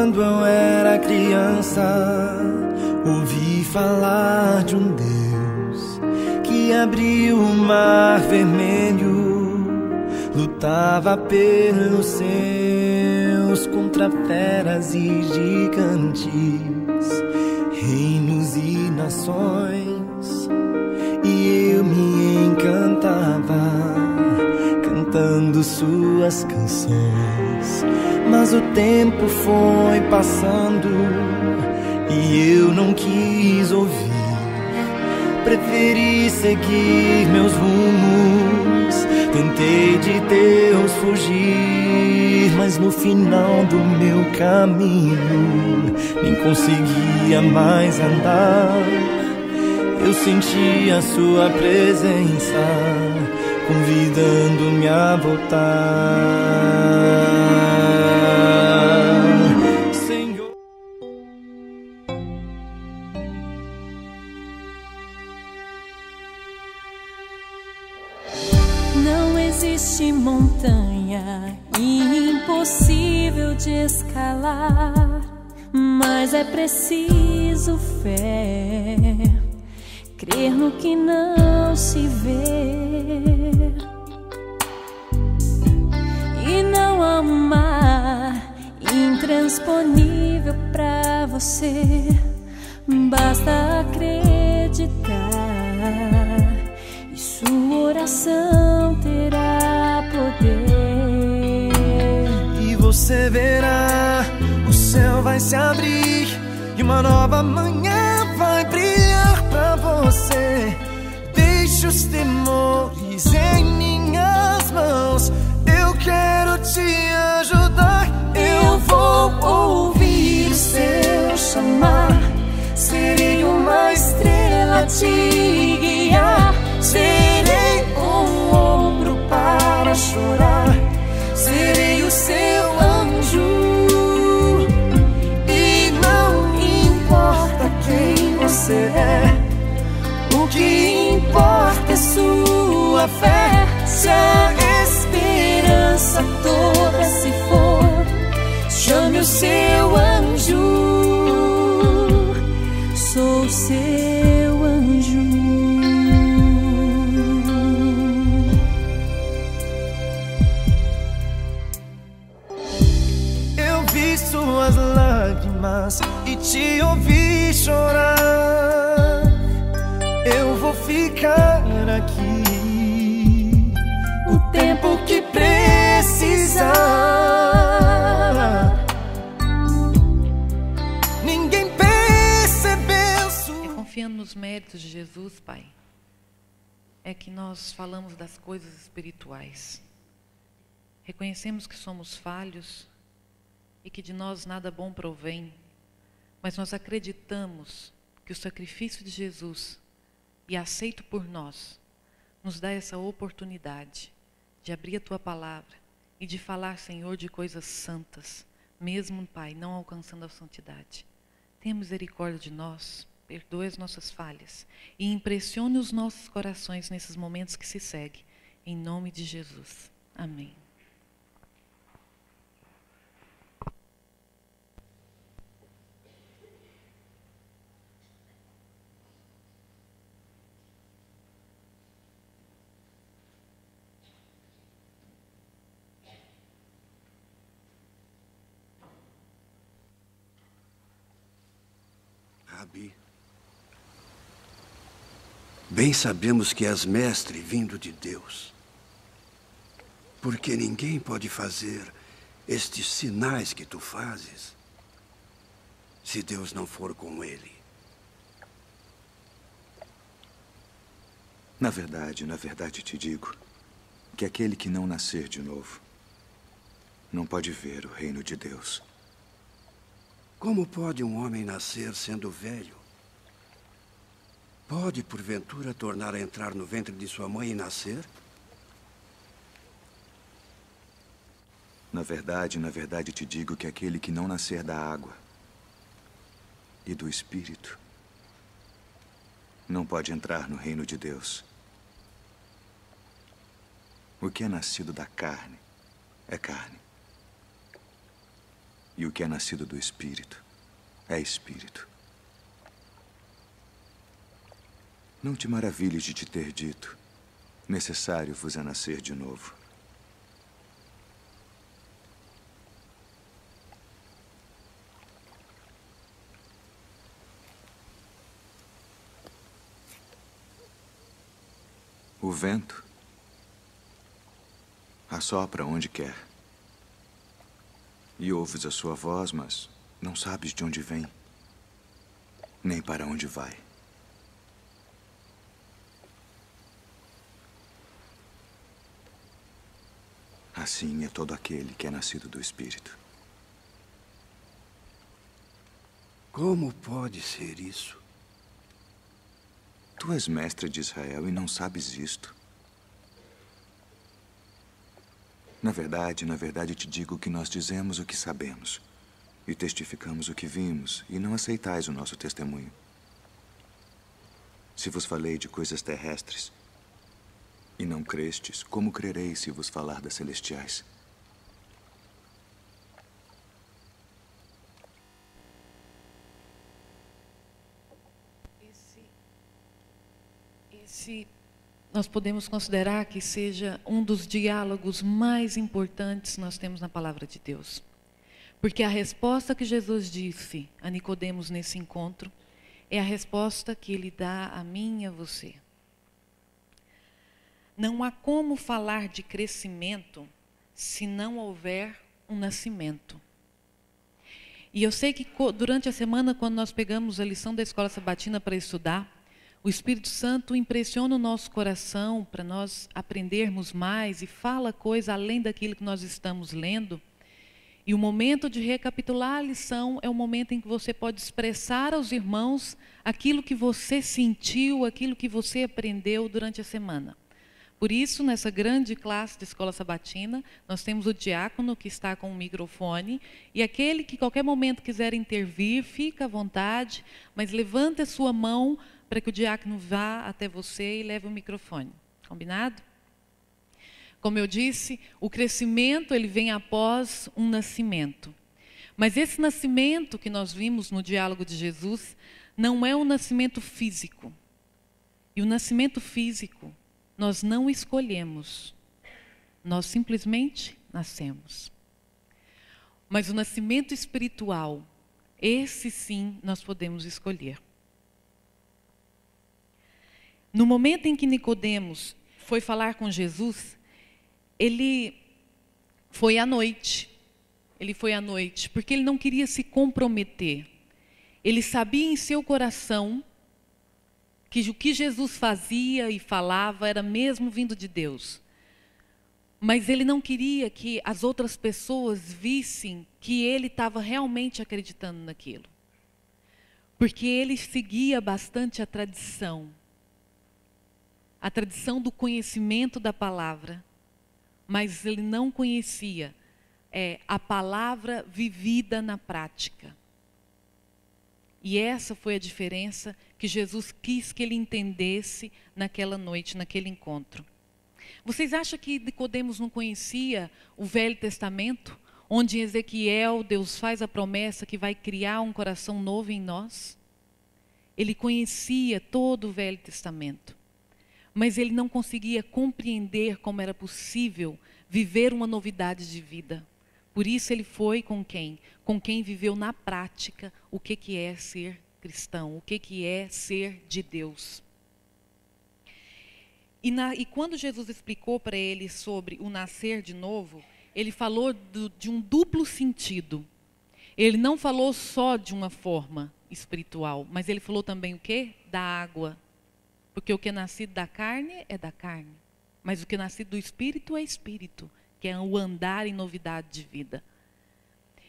Quando eu era criança, ouvi falar de um Deus que abriu o mar vermelho, lutava pelos seus contra feras e gigantes, reinos e nações. E eu me encantava cantando suas canções. Mas o tempo foi passando e eu não quis ouvir. Preferi seguir meus rumos. Tentei de Deus fugir, mas no final do meu caminho nem conseguia mais andar. Eu senti a sua presença convidando-me a voltar. Senhor, não existe montanha impossível de escalar, mas é preciso fé, crer no que não se vê. E não há um mar intransponível pra você, basta acreditar e sua oração terá poder. e você verá, o céu vai se abrir e uma nova manhã vai brilhar pra você. Deixe os temores em minhas mãos, eu quero te ajudar. Eu vou ouvir o seu chamar, serei uma estrela a te guiar. Serei um ombro para chorar, serei o seu anjo. E não importa quem você é, o que importa é sua fé. Se a esperança toda se for, chame o seu anjo. Sou seu anjo. Eu vi suas lágrimas e te ouvi chorar. Eu vou ficar aqui o tempo que precisar. Ninguém percebeu sua... Confiando nos méritos de Jesus, Pai, é que nós falamos das coisas espirituais. Reconhecemos que somos falhos e que de nós nada bom provém, mas nós acreditamos que o sacrifício de Jesus, e aceito por nós, nos dá essa oportunidade de abrir a Tua palavra e de falar, Senhor, de coisas santas, mesmo, Pai, não alcançando a santidade. Tenha misericórdia de nós, perdoe as nossas falhas e impressione os nossos corações nesses momentos que se seguem. Em nome de Jesus. Amém. Rabi, bem sabemos que és mestre vindo de Deus, porque ninguém pode fazer estes sinais que tu fazes se Deus não for com ele. Na verdade te digo que aquele que não nascer de novo não pode ver o reino de Deus. Como pode um homem nascer sendo velho? Pode, porventura, tornar a entrar no ventre de sua mãe e nascer? Na verdade te digo que aquele que não nascer da água e do Espírito não pode entrar no reino de Deus. O que é nascido da carne é carne, E o que é nascido do Espírito é Espírito. Não te maravilhes de te ter dito: necessário vos é nascer de novo. O vento assopra onde quer. E ouves a sua voz, mas não sabes de onde vem, nem para onde vai. Assim é todo aquele que é nascido do Espírito. Como pode ser isso? Tu és mestre de Israel e não sabes isto. Na verdade te digo que nós dizemos o que sabemos e testificamos o que vimos, e não aceitais o nosso testemunho. Se vos falei de coisas terrestres e não crestes, como crereis se vos falar das celestiais? Esse nós podemos considerar que seja um dos diálogos mais importantes que nós temos na palavra de Deus. Porque a resposta que Jesus disse a Nicodemos nesse encontro é a resposta que ele dá a mim e a você. Não há como falar de crescimento se não houver um nascimento. E eu sei que durante a semana, quando nós pegamos a lição da Escola Sabatina para estudar, o Espírito Santo impressiona o nosso coração para nós aprendermos mais e fala coisa além daquilo que nós estamos lendo. E o momento de recapitular a lição é o momento em que você pode expressar aos irmãos aquilo que você sentiu, aquilo que você aprendeu durante a semana. Por isso, nessa grande classe de Escola Sabatina, nós temos o diácono que está com o microfone, e aquele que, em qualquer momento, quiser intervir, fica à vontade, mas levante a sua mão para que o diácono vá até você e leve o microfone. Combinado? Como eu disse, o crescimento ele vem após um nascimento. Mas esse nascimento que nós vimos no diálogo de Jesus não é um nascimento físico. E o nascimento físico nós não escolhemos. Nós simplesmente nascemos. Mas o nascimento espiritual, esse sim nós podemos escolher. No momento em que Nicodemos foi falar com Jesus, ele foi à noite. Ele foi à noite, porque ele não queria se comprometer. Ele sabia em seu coração que o que Jesus fazia e falava era mesmo vindo de Deus. Mas ele não queria que as outras pessoas vissem que ele estava realmente acreditando naquilo. Porque ele seguia bastante a tradição do conhecimento da palavra, mas ele não conhecia a palavra vivida na prática. E essa foi a diferença que Jesus quis que ele entendesse naquela noite, naquele encontro. Vocês acham que Nicodemos não conhecia o Velho Testamento, onde em Ezequiel Deus faz a promessa que vai criar um coração novo em nós? Ele conhecia todo o Velho Testamento. Mas ele não conseguia compreender como era possível viver uma novidade de vida. Por isso ele foi com quem? Com quem viveu na prática o que é ser cristão, o que é ser de Deus. E quando Jesus explicou para ele sobre o nascer de novo, ele falou de um duplo sentido. Ele não falou só de uma forma espiritual, mas ele falou também o quê? Da água. Porque o que é nascido da carne é da carne, mas o que é nascido do Espírito é Espírito, que é o andar em novidade de vida.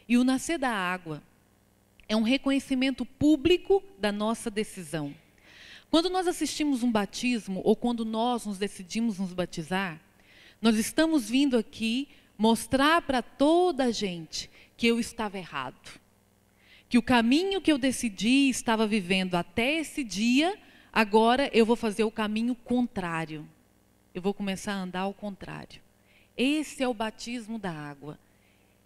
E o nascer da água é um reconhecimento público da nossa decisão. Quando nós assistimos um batismo, ou quando nós nos decidimos nos batizar, nós estamos vindo aqui mostrar para toda a gente que eu estava errado. Que o caminho que eu decidi estava vivendo até esse dia, agora eu vou fazer o caminho contrário. Eu vou começar a andar ao contrário. Esse é o batismo da água.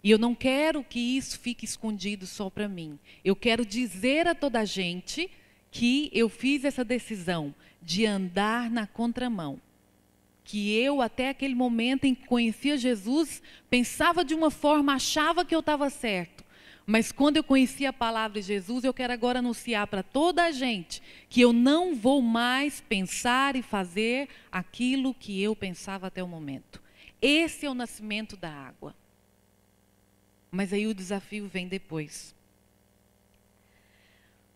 E eu não quero que isso fique escondido só para mim. Eu quero dizer a toda a gente que eu fiz essa decisão de andar na contramão. Que eu, até aquele momento em que conhecia Jesus, pensava de uma forma, achava que eu estava certo. Mas quando eu conheci a palavra de Jesus, eu quero agora anunciar para toda a gente que eu não vou mais pensar e fazer aquilo que eu pensava até o momento. Esse é o nascimento da água. Mas aí o desafio vem depois.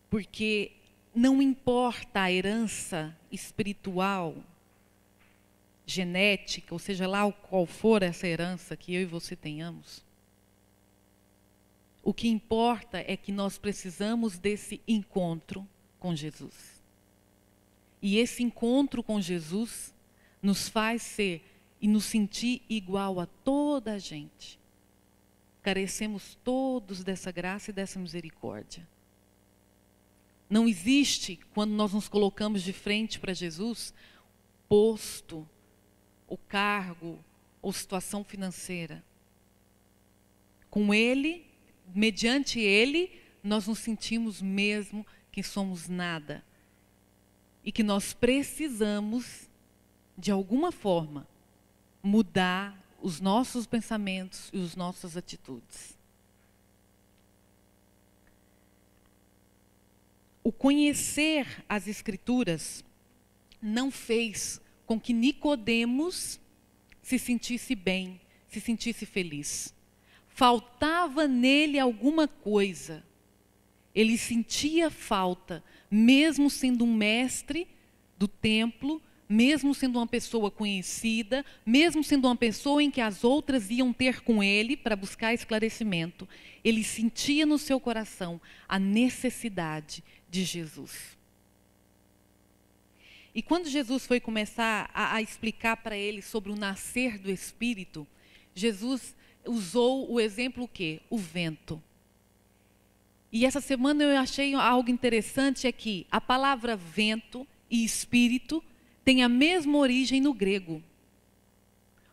Porque não importa a herança espiritual, genética, ou seja lá qual for essa herança que eu e você tenhamos. O que importa é que nós precisamos desse encontro com Jesus. E esse encontro com Jesus nos faz ser e nos sentir igual a toda a gente. Carecemos todos dessa graça e dessa misericórdia. Não existe, quando nós nos colocamos de frente para Jesus, posto, o cargo ou situação financeira. Com Ele, mediante Ele, nós nos sentimos mesmo que somos nada. E que nós precisamos, de alguma forma, mudar os nossos pensamentos e as nossas atitudes. O conhecer as Escrituras não fez com que Nicodemos se sentisse bem, se sentisse feliz. Faltava nele alguma coisa. Ele sentia falta, mesmo sendo um mestre do templo, mesmo sendo uma pessoa conhecida, mesmo sendo uma pessoa em que as outras iam ter com ele para buscar esclarecimento. Ele sentia no seu coração a necessidade de Jesus. E quando Jesus foi começar a explicar para ele sobre o nascer do Espírito, Jesus usou o exemplo o quê? O vento. E essa semana eu achei algo interessante, é que a palavra vento e espírito tem a mesma origem no grego.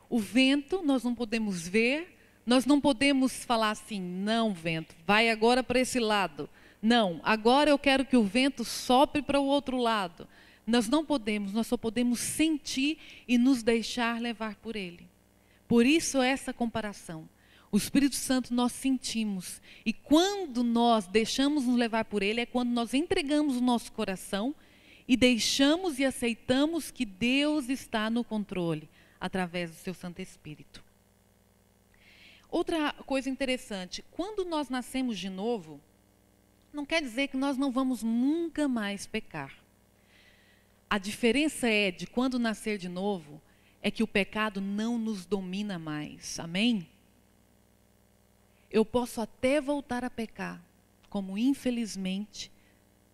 O vento nós não podemos ver, nós não podemos falar assim, não vento, vai agora para esse lado. Não, agora eu quero que o vento sopre para o outro lado. Nós não podemos, nós só podemos sentir e nos deixar levar por ele. Por isso essa comparação. O Espírito Santo nós sentimos. E quando nós deixamos nos levar por ele, é quando nós entregamos o nosso coração e deixamos e aceitamos que Deus está no controle, através do seu Santo Espírito. Outra coisa interessante, quando nós nascemos de novo, não quer dizer que nós não vamos nunca mais pecar. A diferença é de quando nascer de novo, é que o pecado não nos domina mais. Amém? Eu posso até voltar a pecar, como infelizmente,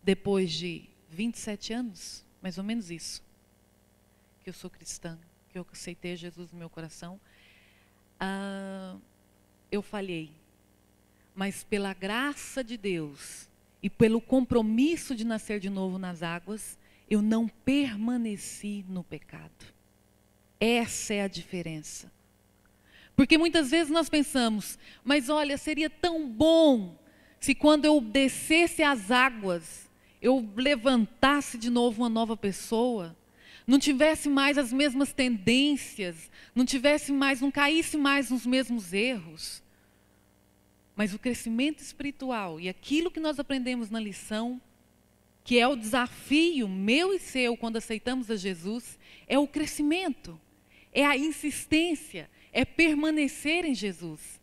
depois de 27 anos, mais ou menos isso, que eu sou cristã, que eu aceitei Jesus no meu coração, eu falhei. Mas pela graça de Deus e pelo compromisso de nascer de novo nas águas, eu não permaneci no pecado. Essa é a diferença. Porque muitas vezes nós pensamos, mas olha, seria tão bom se quando eu descesse as águas, eu levantasse de novo uma nova pessoa, não tivesse mais as mesmas tendências, não caísse mais nos mesmos erros. Mas o crescimento espiritual e aquilo que nós aprendemos na lição, que é o desafio meu e seu quando aceitamos a Jesus, é o crescimento, é a insistência, é permanecer em Jesus.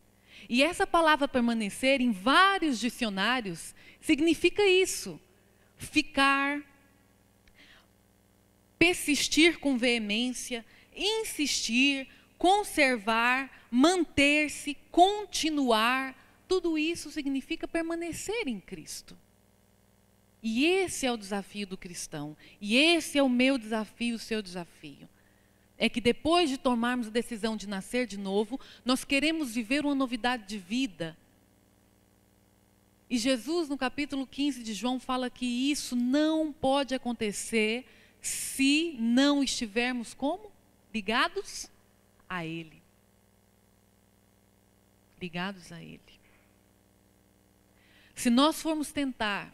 E essa palavra permanecer, em vários dicionários, significa isso. Ficar, persistir com veemência, insistir, conservar, manter-se, continuar. Tudo isso significa permanecer em Cristo. E esse é o desafio do cristão. E esse é o meu desafio, o seu desafio. É que depois de tomarmos a decisão de nascer de novo, nós queremos viver uma novidade de vida. E Jesus, no capítulo 15 de João, fala que isso não pode acontecer se não estivermos como? Ligados a Ele. ligados a Ele. Se nós formos tentar,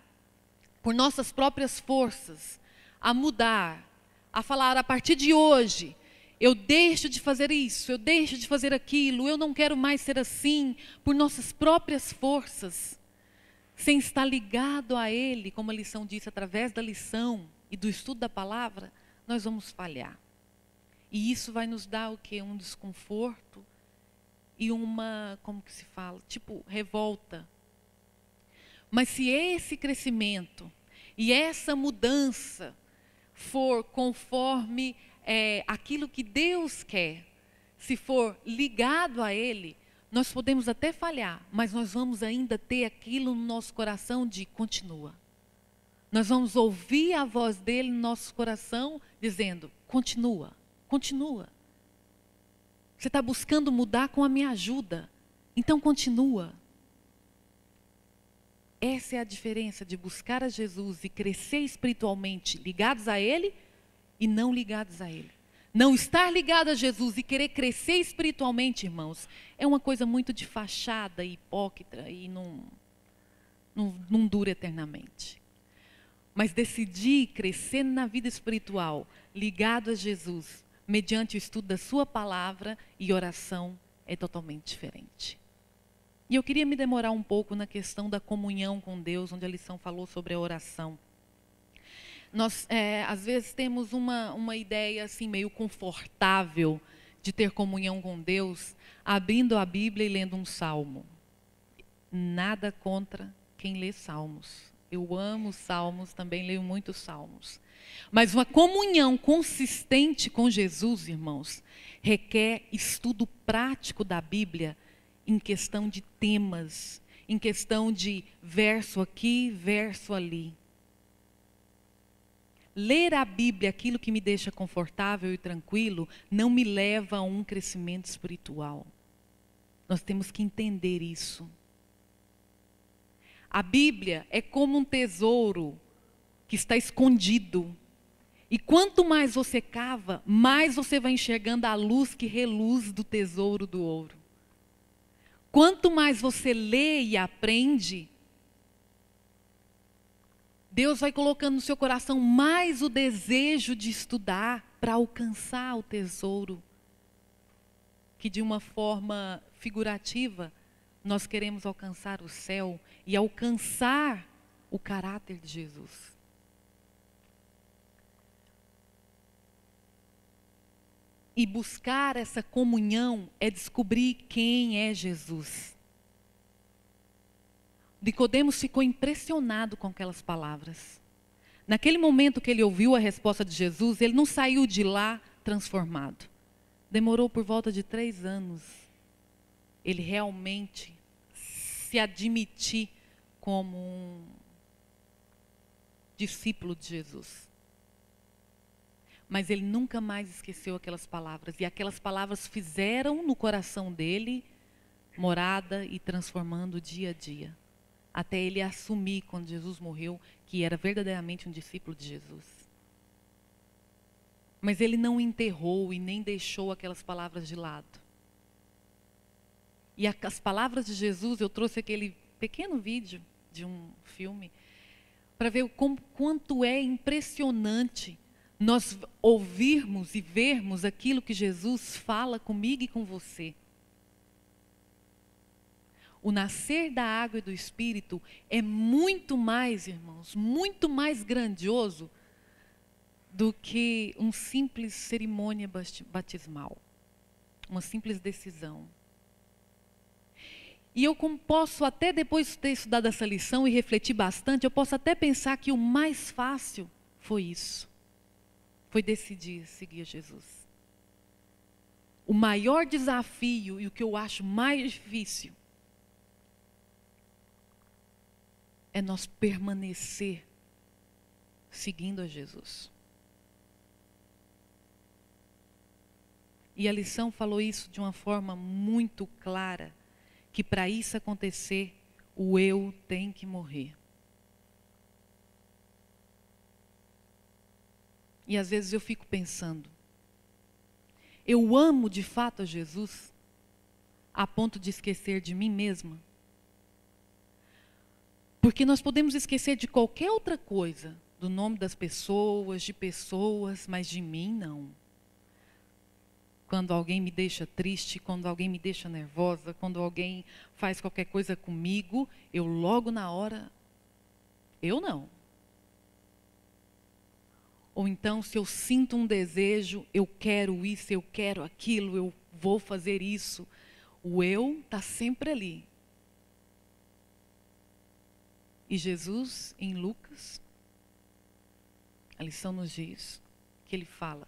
por nossas próprias forças, a mudar, a falar a partir de hoje, eu deixo de fazer isso, eu deixo de fazer aquilo, eu não quero mais ser assim, por nossas próprias forças, sem estar ligado a Ele, como a lição disse, através da lição e do estudo da palavra, nós vamos falhar. E isso vai nos dar o quê? Um desconforto e uma, como que se fala? Tipo, revolta. Mas se esse crescimento e essa mudança for conforme aquilo que Deus quer, se for ligado a Ele, nós podemos até falhar, mas nós vamos ainda ter aquilo no nosso coração de continua. Nós vamos ouvir a voz dele no nosso coração dizendo, continua, continua. Você está buscando mudar com a minha ajuda, então continua. Essa é a diferença de buscar a Jesus e crescer espiritualmente ligados a Ele e não ligados a Ele. Não estar ligado a Jesus e querer crescer espiritualmente, irmãos, é uma coisa muito de fachada e hipócrita e não dura eternamente. Mas decidir crescer na vida espiritual, ligado a Jesus, mediante o estudo da sua palavra e oração, é totalmente diferente. E eu queria me demorar um pouco na questão da comunhão com Deus, onde a lição falou sobre a oração. Nós, às vezes, temos uma ideia assim, meio confortável de ter comunhão com Deus, abrindo a Bíblia e lendo um salmo. Nada contra quem lê salmos. Eu amo salmos, também leio muitos salmos. Mas uma comunhão consistente com Jesus, irmãos, requer estudo prático da Bíblia, em questão de temas, em questão de verso aqui, verso ali. Ler a Bíblia, aquilo que me deixa confortável e tranquilo, não me leva a um crescimento espiritual. Nós temos que entender isso. A Bíblia é como um tesouro que está escondido. E quanto mais você cava, mais você vai enxergando a luz que reluz do tesouro do ouro. Quanto mais você lê e aprende, Deus vai colocando no seu coração mais o desejo de estudar para alcançar o tesouro, que de uma forma figurativa, nós queremos alcançar o céu e alcançar o caráter de Jesus. E buscar essa comunhão é descobrir quem é Jesus. Nicodemos ficou impressionado com aquelas palavras. Naquele momento que ele ouviu a resposta de Jesus, ele não saiu de lá transformado. Demorou por volta de 3 anos. Ele realmente se admitir como um discípulo de Jesus. Mas ele nunca mais esqueceu aquelas palavras. E aquelas palavras fizeram no coração dele morada e transformando dia a dia. Até ele assumir, quando Jesus morreu, que era verdadeiramente um discípulo de Jesus. Mas ele não enterrou e nem deixou aquelas palavras de lado. E as palavras de Jesus, eu trouxe aquele pequeno vídeo de um filme, para ver quanto é impressionante nós ouvirmos e vermos aquilo que Jesus fala comigo e com você. O nascer da água e do Espírito é muito mais, irmãos, muito mais grandioso do que uma simples cerimônia batismal, uma simples decisão. E eu posso até, depois de ter estudado essa lição e refletir bastante, eu posso até pensar que o mais fácil foi isso. Foi decidir seguir Jesus. O maior desafio e o que eu acho mais difícil é nós permanecer seguindo a Jesus. E a lição falou isso de uma forma muito clara, que para isso acontecer, o eu tem que morrer. E às vezes eu fico pensando, eu amo de fato a Jesus? a ponto de esquecer de mim mesma? Porque nós podemos esquecer de qualquer outra coisa, do nome das pessoas, de pessoas, mas de mim não. Quando alguém me deixa triste, quando alguém me deixa nervosa, quando alguém faz qualquer coisa comigo, eu logo na hora, eu não. Ou então, se eu sinto um desejo, eu quero isso, eu quero aquilo, eu vou fazer isso. O eu está sempre ali. E Jesus, em Lucas, a lição nos diz que ele fala: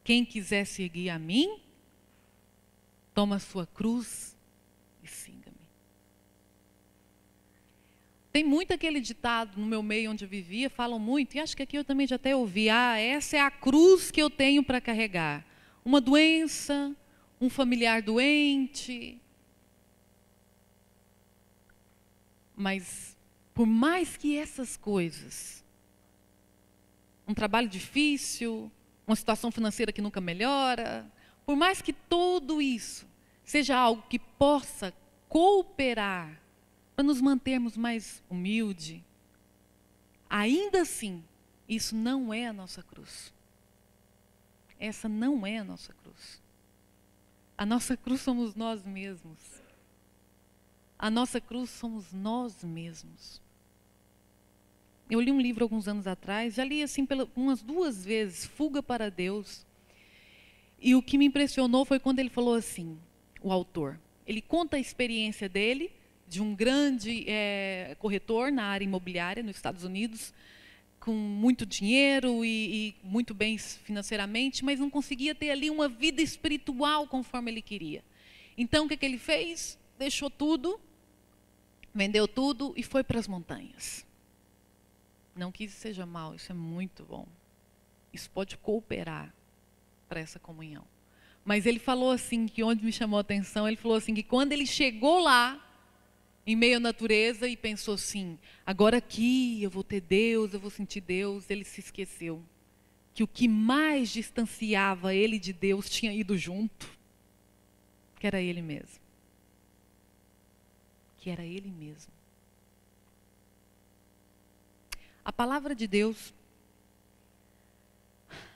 quem quiser seguir a mim, toma a sua cruz e siga-me. Tem muito aquele ditado no meu meio onde eu vivia, falam muito, e acho que aqui eu também já até ouvi: essa é a cruz que eu tenho para carregar. Uma doença, um familiar doente. Mas, por mais que essas coisas, um trabalho difícil, uma situação financeira que nunca melhora, por mais que tudo isso seja algo que possa cooperar para nos mantermos mais humildes, ainda assim, isso não é a nossa cruz. Essa não é a nossa cruz. A nossa cruz somos nós mesmos. A nossa cruz somos nós mesmos. Eu li um livro alguns anos atrás, já li assim umas 2 vezes, Fuga para Deus. E o que me impressionou foi quando ele falou assim, o autor. Ele conta a experiência dele, de um grande corretor na área imobiliária nos Estados Unidos, com muito dinheiro e muito bem financeiramente, mas não conseguia ter ali uma vida espiritual conforme ele queria. Então, o que ele fez? Deixou tudo, vendeu tudo e foi para as montanhas. Não que isso seja mal, isso é muito bom. Isso pode cooperar para essa comunhão. Mas ele falou assim, que onde me chamou a atenção, ele falou assim, que quando ele chegou lá, em meio à natureza, e pensou assim, agora aqui eu vou ter Deus, eu vou sentir Deus, ele se esqueceu que o que mais distanciava ele de Deus tinha ido junto, que era ele mesmo. Que era ele mesmo. A palavra de Deus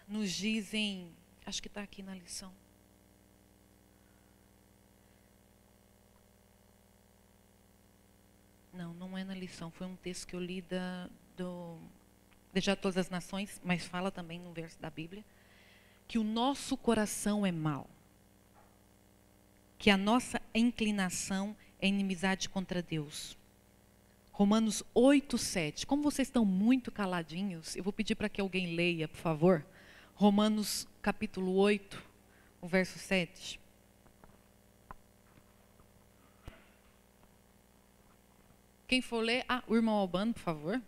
nos diz em, acho que está aqui na lição. Não é na lição, foi um texto que eu li do Desejar Todas as Nações, mas fala também no verso da Bíblia, que o nosso coração é mau, que a nossa inclinação é inimizade contra Deus. Romanos 8:7. Como vocês estão muito caladinhos, eu vou pedir para que alguém leia, por favor. Romanos capítulo 8, o verso 7. Quem for ler, o irmão Albano, por favor.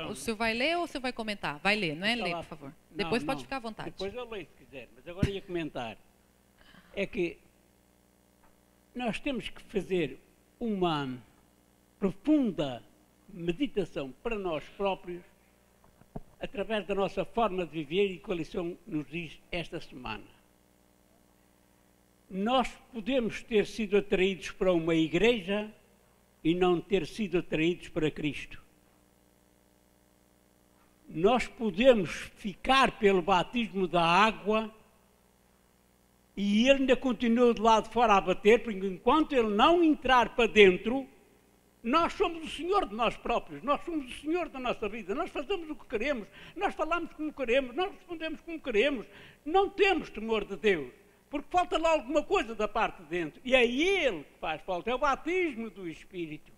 O senhor vai ler ou o senhor vai comentar? Vai ler, não é ler, por favor. Depois pode ficar à vontade. Depois eu leio se quiser, mas agora ia comentar. É que nós temos que fazer uma profunda meditação para nós próprios, através da nossa forma de viver e que a lição nos diz esta semana. Nós podemos ter sido atraídos para uma igreja e não ter sido atraídos para Cristo. Nós podemos ficar pelo batismo da água e ele ainda continua de lado de fora a bater, porque enquanto ele não entrar para dentro, nós somos o Senhor de nós próprios, nós somos o Senhor da nossa vida, nós fazemos o que queremos, nós falamos como queremos, nós respondemos como queremos, não temos temor de Deus. Porque falta lá alguma coisa da parte de dentro. E é ele que faz falta, é o batismo do Espírito.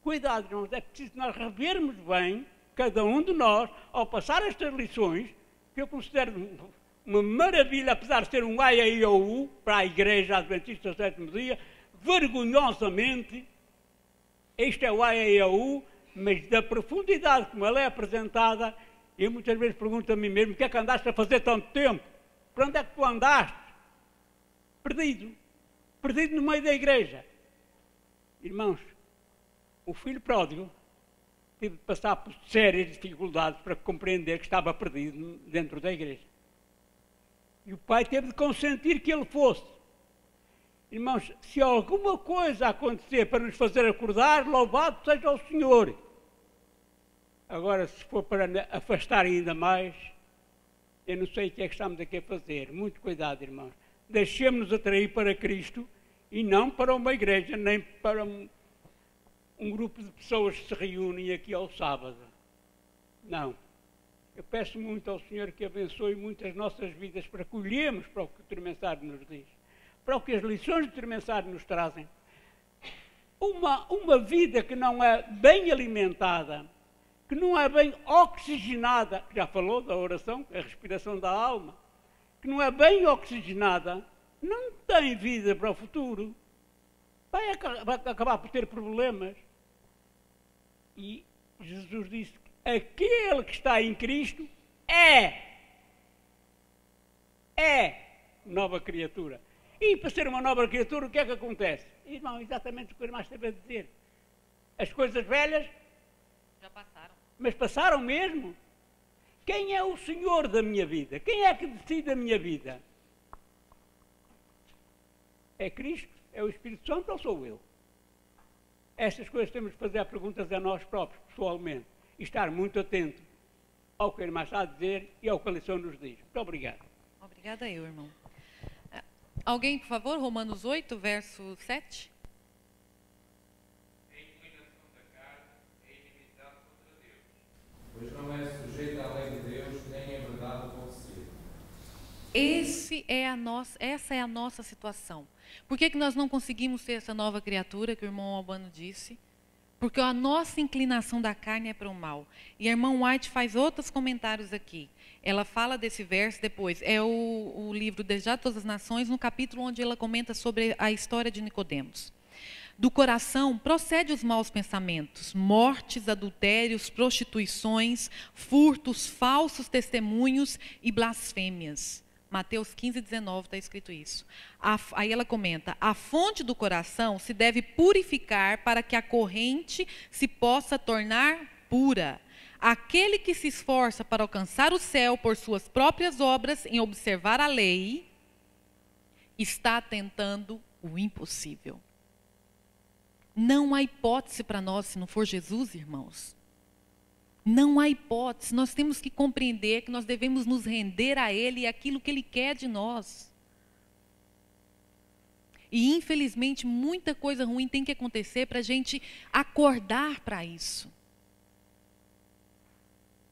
Cuidado, irmãos, é preciso nós revermos bem, cada um de nós, ao passar estas lições, que eu considero uma maravilha, apesar de ser um AIAU para a Igreja Adventista do Sétimo Dia, vergonhosamente, este é o AIAU, mas da profundidade como ela é apresentada, eu muitas vezes pergunto a mim mesmo, o que é que andaste a fazer tanto tempo? Para onde é que tu andaste? Perdido no meio da igreja. Irmãos, o filho pródigo teve de passar por sérias dificuldades para compreender que estava perdido dentro da igreja. E o pai teve de consentir que ele fosse. Irmãos, se alguma coisa acontecer para nos fazer acordar, louvado seja o Senhor. Agora, se for para afastar ainda mais, eu não sei o que é que estamos aqui a fazer. Muito cuidado, irmãos. Deixemos-nos atrair para Cristo e não para uma igreja, nem para um grupo de pessoas que se reúnem aqui ao sábado. Não. Eu peço muito ao Senhor que abençoe muito as nossas vidas para que olhemos para o que o Tremensário nos diz, para o que as lições do Tremensário nos trazem. Uma vida que não é bem alimentada, que não é bem oxigenada, já falou da oração, a respiração da alma, que não é bem oxigenada, não tem vida para o futuro. Vai acabar por ter problemas. E Jesus disse que aquele que está em Cristo é nova criatura. E para ser uma nova criatura, o que é que acontece? Irmão, exatamente o que o irmão esteve a dizer. As coisas velhas já passaram. Mas passaram mesmo. Quem é o Senhor da minha vida? Quem é que decide a minha vida? É Cristo? É o Espírito Santo ou sou eu? Estas coisas temos de fazer perguntas a nós próprios, pessoalmente, e estar muito atento ao que a irmã está a dizer e ao que a lição nos diz. Muito obrigado. Obrigada eu, irmão. Alguém, por favor, Romanos 8, verso 7. A inclinação da carne é inimizade contra Deus, pois não é sujeita à lei de Deus, nem é verdade acontecer. Essa é a nossa situação. Por que nós não conseguimos ser essa nova criatura que o irmão Albano disse? Porque a nossa inclinação da carne é para o mal. E a irmã White faz outros comentários aqui. Ela fala desse verso depois. É o livro Desejar Todas as Nações, no capítulo onde ela comenta sobre a história de Nicodemos. Do coração procede os maus pensamentos, mortes, adultérios, prostituições, furtos, falsos testemunhos e blasfêmias. Mateus 15, 19 está escrito isso. Aí ela comenta, a fonte do coração se deve purificar para que a corrente se possa tornar pura. Aquele que se esforça para alcançar o céu por suas próprias obras em observar a lei, está tentando o impossível. Não há hipótese para nós se não for Jesus, irmãos. Não há hipótese, nós temos que compreender que nós devemos nos render a Ele e aquilo que Ele quer de nós. E infelizmente muita coisa ruim tem que acontecer para a gente acordar para isso.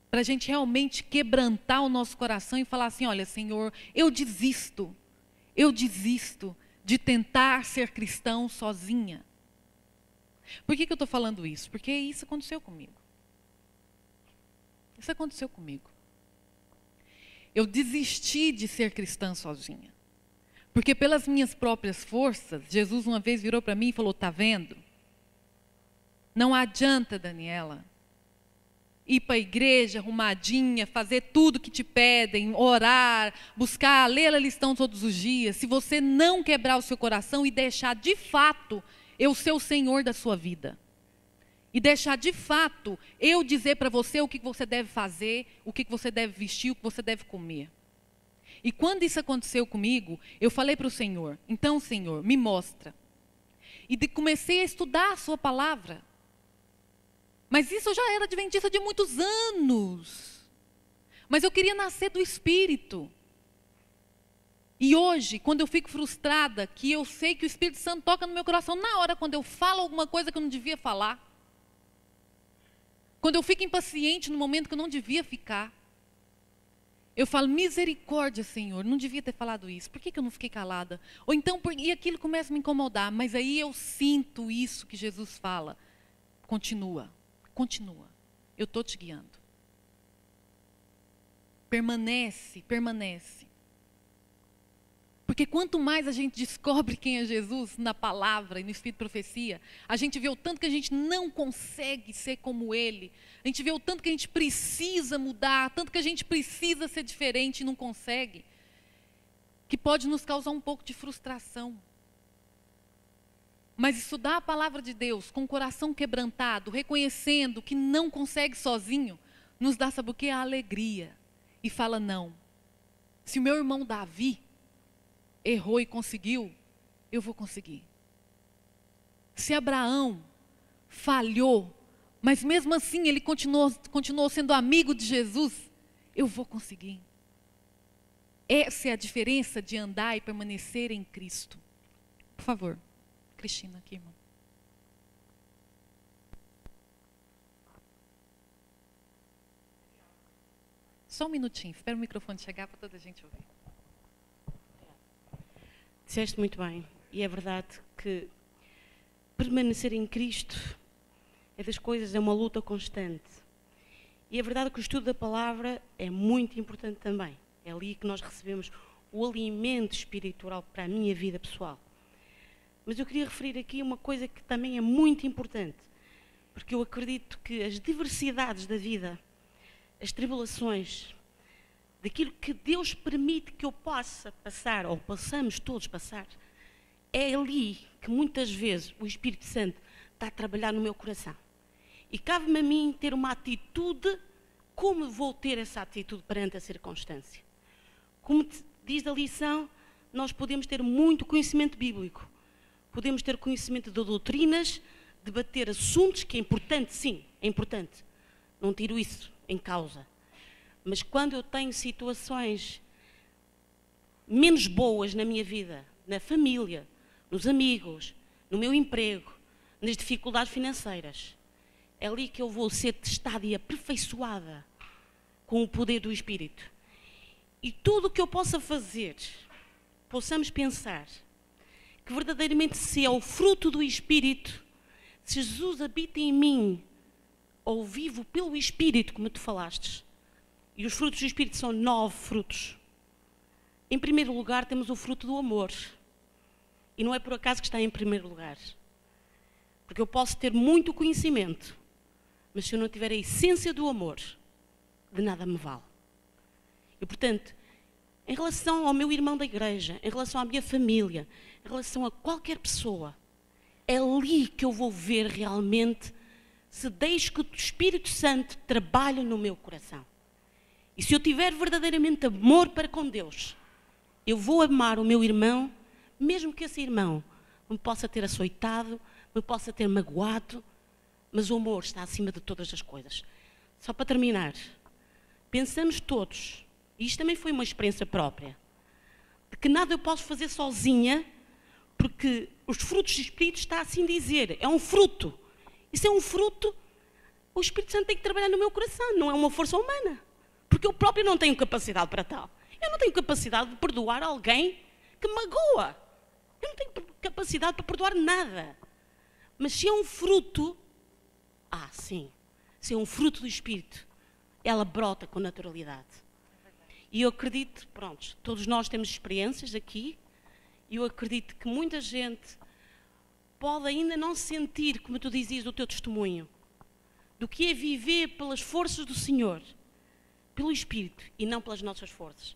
Para a gente realmente quebrantar o nosso coração e falar assim, olha Senhor, eu desisto de tentar ser cristão sozinha. Por que eu estou falando isso? Porque isso aconteceu comigo. Isso aconteceu comigo. Eu desisti de ser cristã sozinha. Porque pelas minhas próprias forças, Jesus uma vez virou para mim e falou, está vendo? Não adianta, Daniela, ir para a igreja arrumadinha, fazer tudo que te pedem, orar, buscar, ler a lição todos os dias, se você não quebrar o seu coração e deixar de fato eu ser o Senhor da sua vida. E deixar de fato eu dizer para você o que você deve fazer, o que você deve vestir, o que você deve comer. E quando isso aconteceu comigo, eu falei para o Senhor, então Senhor, me mostra. E comecei a estudar a sua palavra. Mas isso eu já era adventista de muitos anos. Mas eu queria nascer do Espírito. E hoje, quando eu fico frustrada, que eu sei que o Espírito Santo toca no meu coração na hora, quando eu falo alguma coisa que eu não devia falar. Quando eu fico impaciente no momento que eu não devia ficar. Eu falo, misericórdia, Senhor, não devia ter falado isso. Por que eu não fiquei calada? Ou então, e aquilo começa a me incomodar. Mas aí eu sinto isso que Jesus fala. Continua, continua. Eu estou te guiando. Permanece, permanece. Porque quanto mais a gente descobre quem é Jesus na palavra e no Espírito de Profecia, a gente vê o tanto que a gente não consegue ser como Ele. A gente vê o tanto que a gente precisa mudar, tanto que a gente precisa ser diferente e não consegue. Que pode nos causar um pouco de frustração. Mas estudar a palavra de Deus com o coração quebrantado, reconhecendo que não consegue sozinho, nos dá, sabe o quê? A alegria. E fala, não. Se o meu irmão Davi errou e conseguiu, eu vou conseguir. Se Abraão falhou, mas mesmo assim ele continuou sendo amigo de Jesus, eu vou conseguir. Essa é a diferença de andar e permanecer em Cristo. Por favor, Cristina, aqui, irmão. Só um minutinho, espera o microfone chegar para toda a gente ouvir. Disseste muito bem, e é verdade que permanecer em Cristo é uma luta constante. E é verdade que o estudo da palavra é muito importante também. É ali que nós recebemos o alimento espiritual para a minha vida pessoal. Mas eu queria referir aqui uma coisa que também é muito importante, porque eu acredito que as diversidades da vida, as tribulações, daquilo que Deus permite que eu possa passar, ou possamos todos passar, é ali que muitas vezes o Espírito Santo está a trabalhar no meu coração. E cabe-me a mim ter uma atitude, como vou ter essa atitude perante a circunstância. Como diz a lição, nós podemos ter muito conhecimento bíblico, podemos ter conhecimento de doutrinas, debater assuntos, que é importante, sim, é importante. Não tiro isso em causa. Mas quando eu tenho situações menos boas na minha vida, na família, nos amigos, no meu emprego, nas dificuldades financeiras, é ali que eu vou ser testada e aperfeiçoada com o poder do Espírito. E tudo o que eu possa fazer, possamos pensar que verdadeiramente se é o fruto do Espírito, se Jesus habita em mim, ou vivo pelo Espírito, como tu falaste, e os frutos do Espírito são 9 frutos. Em primeiro lugar, temos o fruto do amor. E não é por acaso que está em primeiro lugar. Porque eu posso ter muito conhecimento, mas se eu não tiver a essência do amor, de nada me vale. E, portanto, em relação ao meu irmão da igreja, em relação à minha família, em relação a qualquer pessoa, é ali que eu vou ver realmente se deixo que o Espírito Santo trabalhe no meu coração. E se eu tiver verdadeiramente amor para com Deus, eu vou amar o meu irmão, mesmo que esse irmão me possa ter açoitado, me possa ter magoado, mas o amor está acima de todas as coisas. Só para terminar, pensamos todos, e isto também foi uma experiência própria, de que nada eu posso fazer sozinha, porque os frutos do Espírito está assim a dizer, é um fruto. Isso é um fruto, o Espírito Santo tem que trabalhar no meu coração, não é uma força humana. Porque eu próprio não tenho capacidade para tal. Eu não tenho capacidade de perdoar alguém que me magoa. Eu não tenho capacidade para perdoar nada. Mas se é um fruto, sim, se é um fruto do Espírito, ela brota com naturalidade. E eu acredito, pronto, todos nós temos experiências aqui, e eu acredito que muita gente pode ainda não sentir, como tu dizias, o teu testemunho, do que é viver pelas forças do Senhor, pelo Espírito e não pelas nossas forças.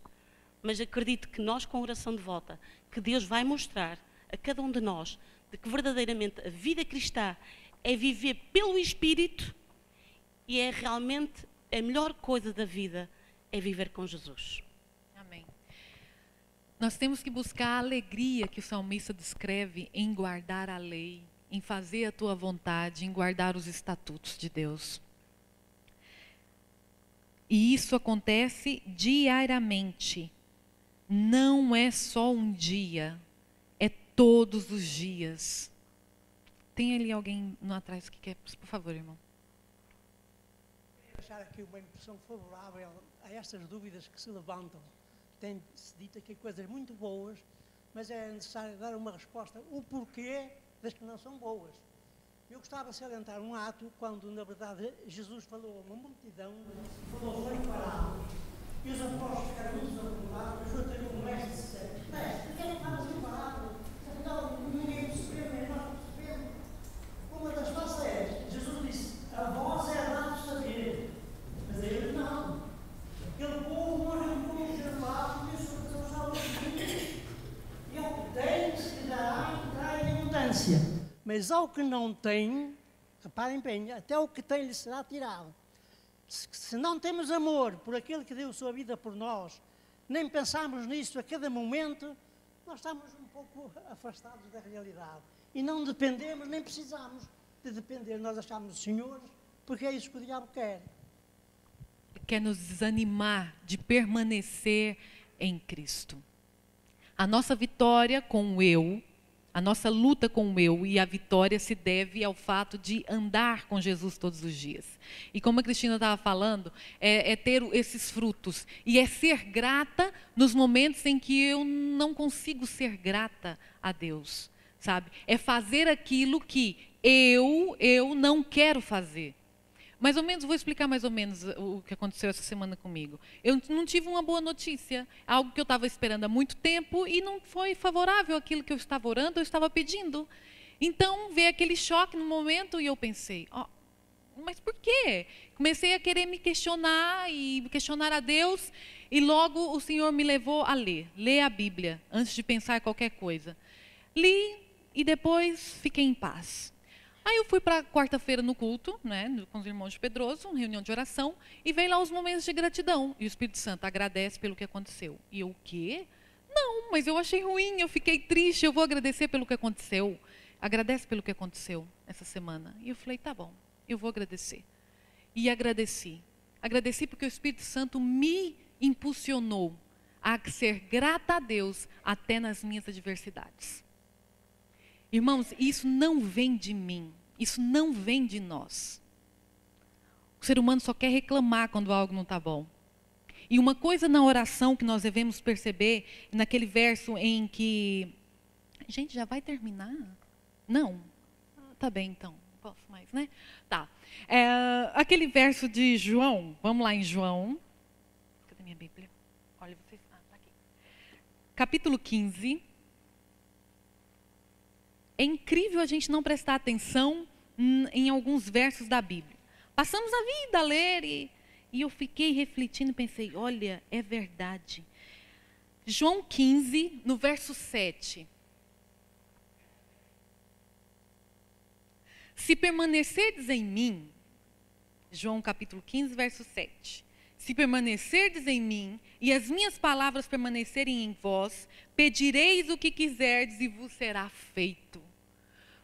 Mas acredito que nós, com oração de volta, que Deus vai mostrar a cada um de nós de que verdadeiramente a vida cristã é viver pelo Espírito e é realmente a melhor coisa da vida, é viver com Jesus. Amém. Nós temos que buscar a alegria que o salmista descreve em guardar a lei, em fazer a tua vontade, em guardar os estatutos de Deus. E isso acontece diariamente. Não é só um dia, é todos os dias. Tem ali alguém no atrás que quer, por favor, irmão. Deixar aqui uma impressão favorável a estas dúvidas que se levantam. Tem-se dito aqui coisas muito boas, mas é necessário dar uma resposta, o porquê das que não são boas. Eu gostava de salientar um ato quando, na verdade, Jesus falou a uma multidão, falou sem parábolas, e os apóstolos ficaram muito desapontados, mas foi ter um mestre e disse: Mestre, por que não falas em parábolas? Afinal, ninguém percebeu, nem nós percebemos. Uma das respostas é: Jesus disse, a vós é dado saber, mas a eles não. Aquele povo não é um povo reservado, e a sua pessoa está muito. E ao que tem, se dará e trai em abundância. Mas ao que não tem, reparem bem, até o que tem lhe será tirado. Se não temos amor por aquele que deu a sua vida por nós, nem pensamos nisso a cada momento, nós estamos um pouco afastados da realidade. E não dependemos, nem precisamos de depender. Nós achamos o Senhor, porque é isso que o diabo quer. Quer nos desanimar de permanecer em Cristo. A nossa vitória com o eu, a nossa luta com o eu e a vitória se deve ao fato de andar com Jesus todos os dias. E como a Cristina estava falando, é ter esses frutos. E é ser grata nos momentos em que eu não consigo ser grata a Deus, sabe? É fazer aquilo que eu não quero fazer. Mais ou menos, vou explicar mais ou menos o que aconteceu essa semana comigo. Eu não tive uma boa notícia, algo que eu estava esperando há muito tempo e não foi favorável àquilo que eu estava orando, eu estava pedindo. Então, veio aquele choque no momento e eu pensei, mas por quê? Comecei a querer me questionar e questionar a Deus e logo o Senhor me levou a ler a Bíblia, antes de pensar qualquer coisa. Li e depois fiquei em paz. Aí eu fui para quarta-feira no culto, né, com os irmãos de Pedroso, uma reunião de oração, e veio lá os momentos de gratidão. E o Espírito Santo agradece pelo que aconteceu. E eu, o quê? Não, mas eu achei ruim, eu fiquei triste, eu vou agradecer pelo que aconteceu. Agradece pelo que aconteceu essa semana. E eu falei, tá bom, eu vou agradecer. E agradeci. Agradeci porque o Espírito Santo me impulsionou a ser grata a Deus até nas minhas adversidades. Irmãos, isso não vem de mim, isso não vem de nós. O ser humano só quer reclamar quando algo não está bom. E uma coisa na oração que nós devemos perceber, naquele verso em que... Gente, já vai terminar? Não? Tá bem então, não posso mais, né? Tá. Aquele verso de João, vamos lá em João. Cadê minha Bíblia? Olha, vocês... tá aqui. Capítulo 15... É incrível a gente não prestar atenção em alguns versos da Bíblia. Passamos a vida a ler e eu fiquei refletindo e pensei, olha, é verdade. João 15, no verso 7. Se permanecerdes em mim, João capítulo 15, verso 7. Se permanecerdes em mim e as minhas palavras permanecerem em vós, pedireis o que quiserdes e vos será feito.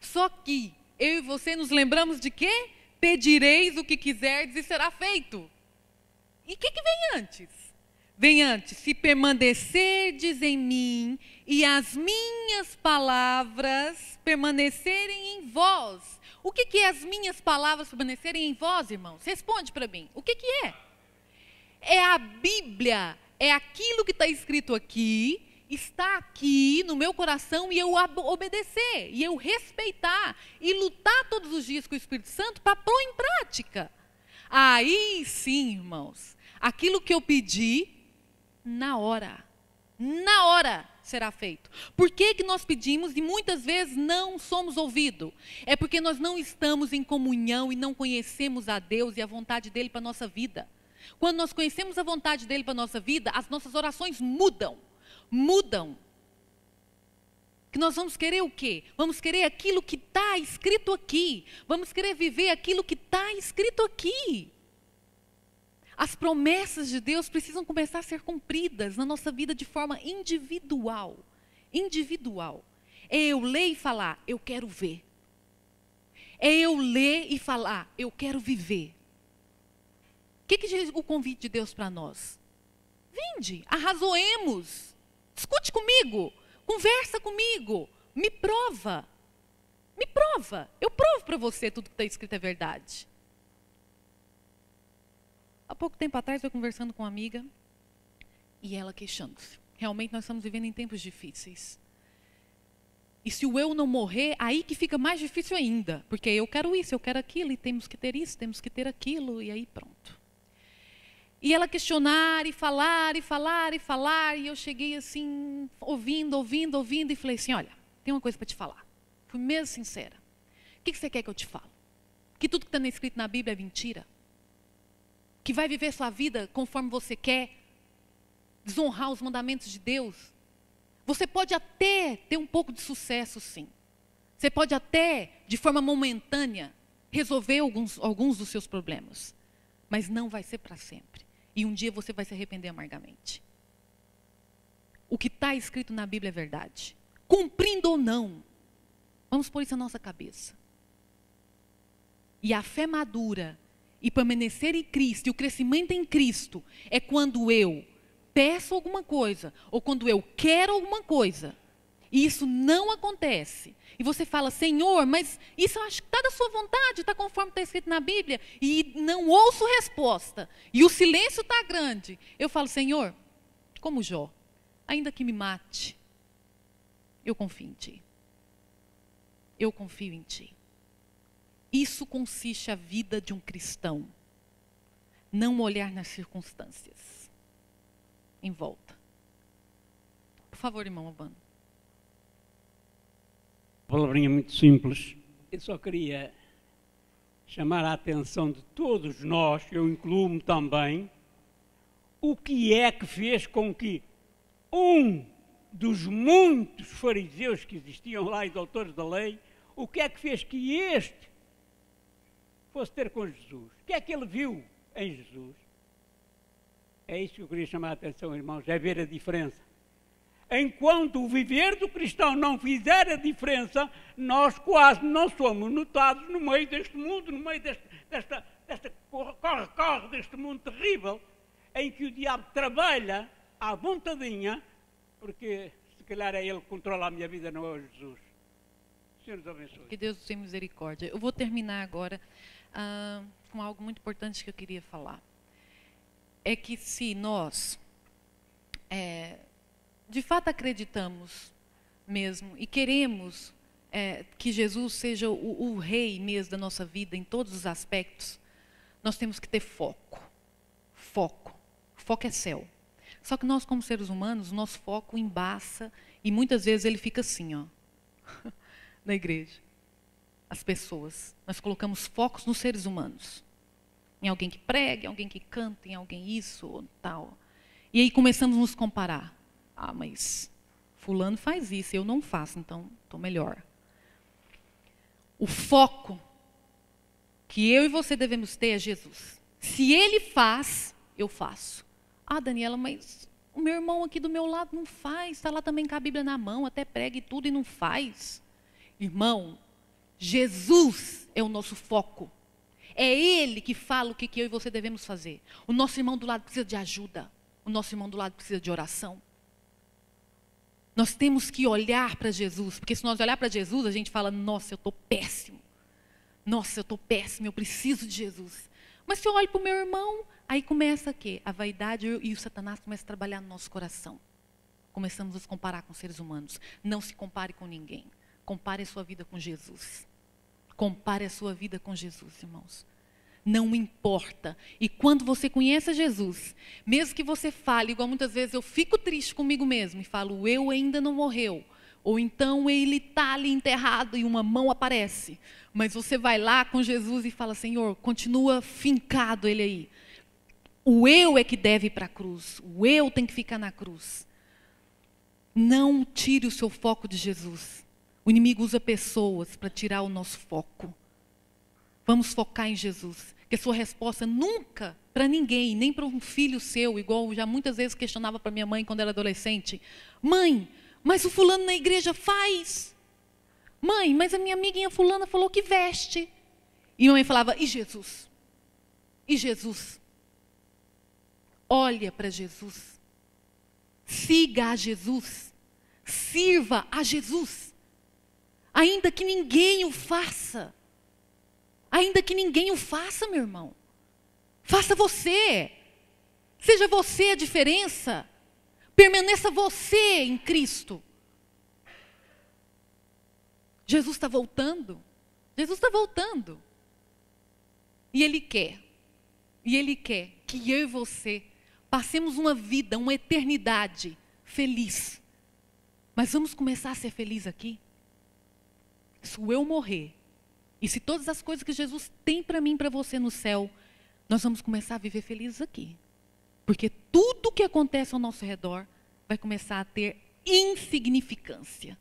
Só que eu e você nos lembramos de quê? Pedireis o que quiserdes e será feito. E o que vem antes? Vem antes, se permanecerdes em mim e as minhas palavras permanecerem em vós. O que é as minhas palavras permanecerem em vós, irmãos? Responde para mim. O que é? É a Bíblia, é aquilo que está escrito aqui, está aqui no meu coração e eu obedecer, e eu respeitar, e lutar todos os dias com o Espírito Santo para pôr em prática. Aí sim, irmãos, aquilo que eu pedi, na hora será feito. Por que nós pedimos e muitas vezes não somos ouvidos? É porque nós não estamos em comunhão e não conhecemos a Deus e a vontade dEle para a nossa vida. Quando nós conhecemos a vontade dEle para a nossa vida, as nossas orações mudam. Que nós vamos querer o quê? Vamos querer aquilo que está escrito aqui. Vamos querer viver aquilo que está escrito aqui. As promessas de Deus precisam começar a ser cumpridas na nossa vida de forma individual. Individual. É eu ler e falar, eu quero ver. É eu ler e falar, eu quero viver. O que é o convite de Deus para nós? Vinde, arrazoemos. Discute comigo, conversa comigo, me prova. Eu provo para você tudo que está escrito é verdade. Há pouco tempo atrás eu conversando com uma amiga e ela queixando-se. Realmente nós estamos vivendo em tempos difíceis. E se o eu não morrer, aí que fica mais difícil ainda. Porque eu quero isso, eu quero aquilo, e temos que ter isso, temos que ter aquilo, e aí pronto. E ela questionar e falar, e eu cheguei assim, ouvindo, e falei assim, olha, tem uma coisa para te falar. Fui mesmo sincera. O que você quer que eu te fale? Que tudo que está escrito na Bíblia é mentira? Que vai viver sua vida conforme você quer? Desonrar os mandamentos de Deus? Você pode até ter um pouco de sucesso, sim. Você pode até, de forma momentânea, resolver alguns dos seus problemas. Mas não vai ser para sempre. E um dia você vai se arrepender amargamente. o que está escrito na Bíblia é verdade. Cumprindo ou não. Vamos pôr isso na nossa cabeça. E a fé madura e permanecer em Cristo, e o crescimento em Cristo, é quando eu peço alguma coisa, ou quando eu quero alguma coisa, e isso não acontece. E você fala, Senhor, mas isso eu acho que está da sua vontade, está conforme está escrito na Bíblia, e não ouço resposta, e o silêncio está grande. Eu falo, Senhor, como Jó, ainda que me mate, eu confio em Ti. Eu confio em Ti. Isso consiste a vida de um cristão. Não olhar nas circunstâncias em volta. Por favor, irmão Albano. Palavrinha muito simples. Eu só queria chamar a atenção de todos nós, eu incluo-me também, o que é que fez com que um dos muitos fariseus que existiam lá e doutores da lei, o que é que fez que este fosse ter com Jesus? O que é que ele viu em Jesus? É isso que eu queria chamar a atenção, irmãos, é ver a diferença. Enquanto o viver do cristão não fizer a diferença, nós quase não somos notados no meio deste mundo, no meio desta corre-corre deste mundo terrível, em que o diabo trabalha à vontadinha, porque se calhar é ele que controla a minha vida, não é o Jesus. Senhor nos abençoe. Que Deus tenha misericórdia. Eu vou terminar agora com algo muito importante que eu queria falar. É que se nós, de fato acreditamos mesmo e queremos que Jesus seja o rei mesmo da nossa vida em todos os aspectos, nós temos que ter foco. Foco. Foco é céu. Só que nós, como seres humanos, o nosso foco embaça e muitas vezes ele fica assim, ó, na igreja. As pessoas. Nós colocamos focos nos seres humanos. Em alguém que prega, em alguém que canta, em alguém isso ou tal. E aí começamos a nos comparar. Ah, mas fulano faz isso, eu não faço, então estou melhor. O foco que eu e você devemos ter é Jesus. Se ele faz, eu faço. Ah, Daniela, mas o meu irmão aqui do meu lado não faz, está lá também com a Bíblia na mão, até prega e tudo e não faz. Irmão, Jesus é o nosso foco. É Ele que fala o que eu e você devemos fazer. O nosso irmão do lado precisa de ajuda. O nosso irmão do lado precisa de oração. Nós temos que olhar para Jesus, porque se nós olhar para Jesus, a gente fala, nossa, eu estou péssimo. Nossa, eu estou péssimo, eu preciso de Jesus. Mas se eu olho para o meu irmão, aí começa o quê? A vaidade e o Satanás começam a trabalhar no nosso coração. Começamos a nos comparar com seres humanos. Não se compare com ninguém. Compare a sua vida com Jesus. Compare a sua vida com Jesus, irmãos. Não importa. E quando você conhece Jesus, mesmo que você fale, igual muitas vezes eu fico triste comigo mesmo e falo, eu ainda não morreu. Ou então ele está ali enterrado e uma mão aparece. Mas você vai lá com Jesus e fala, Senhor, continua fincado ele aí. O eu é que deve ir para a cruz. O eu tem que ficar na cruz. Não tire o seu foco de Jesus. O inimigo usa pessoas para tirar o nosso foco. Vamos focar em Jesus. Que a sua resposta nunca, para ninguém, nem para um filho seu, igual eu já muitas vezes questionava para minha mãe quando era adolescente. Mãe, mas o fulano na igreja faz. Mãe, mas a minha amiguinha fulana falou que veste. E minha mãe falava, e Jesus? E Jesus? Olha para Jesus. Siga a Jesus. Sirva a Jesus. Ainda que ninguém o faça. Ainda que ninguém o faça, meu irmão. Faça você. Seja você a diferença. Permaneça você em Cristo. Jesus está voltando. Jesus está voltando. E Ele quer. E Ele quer que eu e você passemos uma vida, uma eternidade feliz. Mas vamos começar a ser feliz aqui? Se eu morrer, e se todas as coisas que Jesus tem para mim e para você no céu, nós vamos começar a viver felizes aqui. Porque tudo que acontece ao nosso redor vai começar a ter insignificância.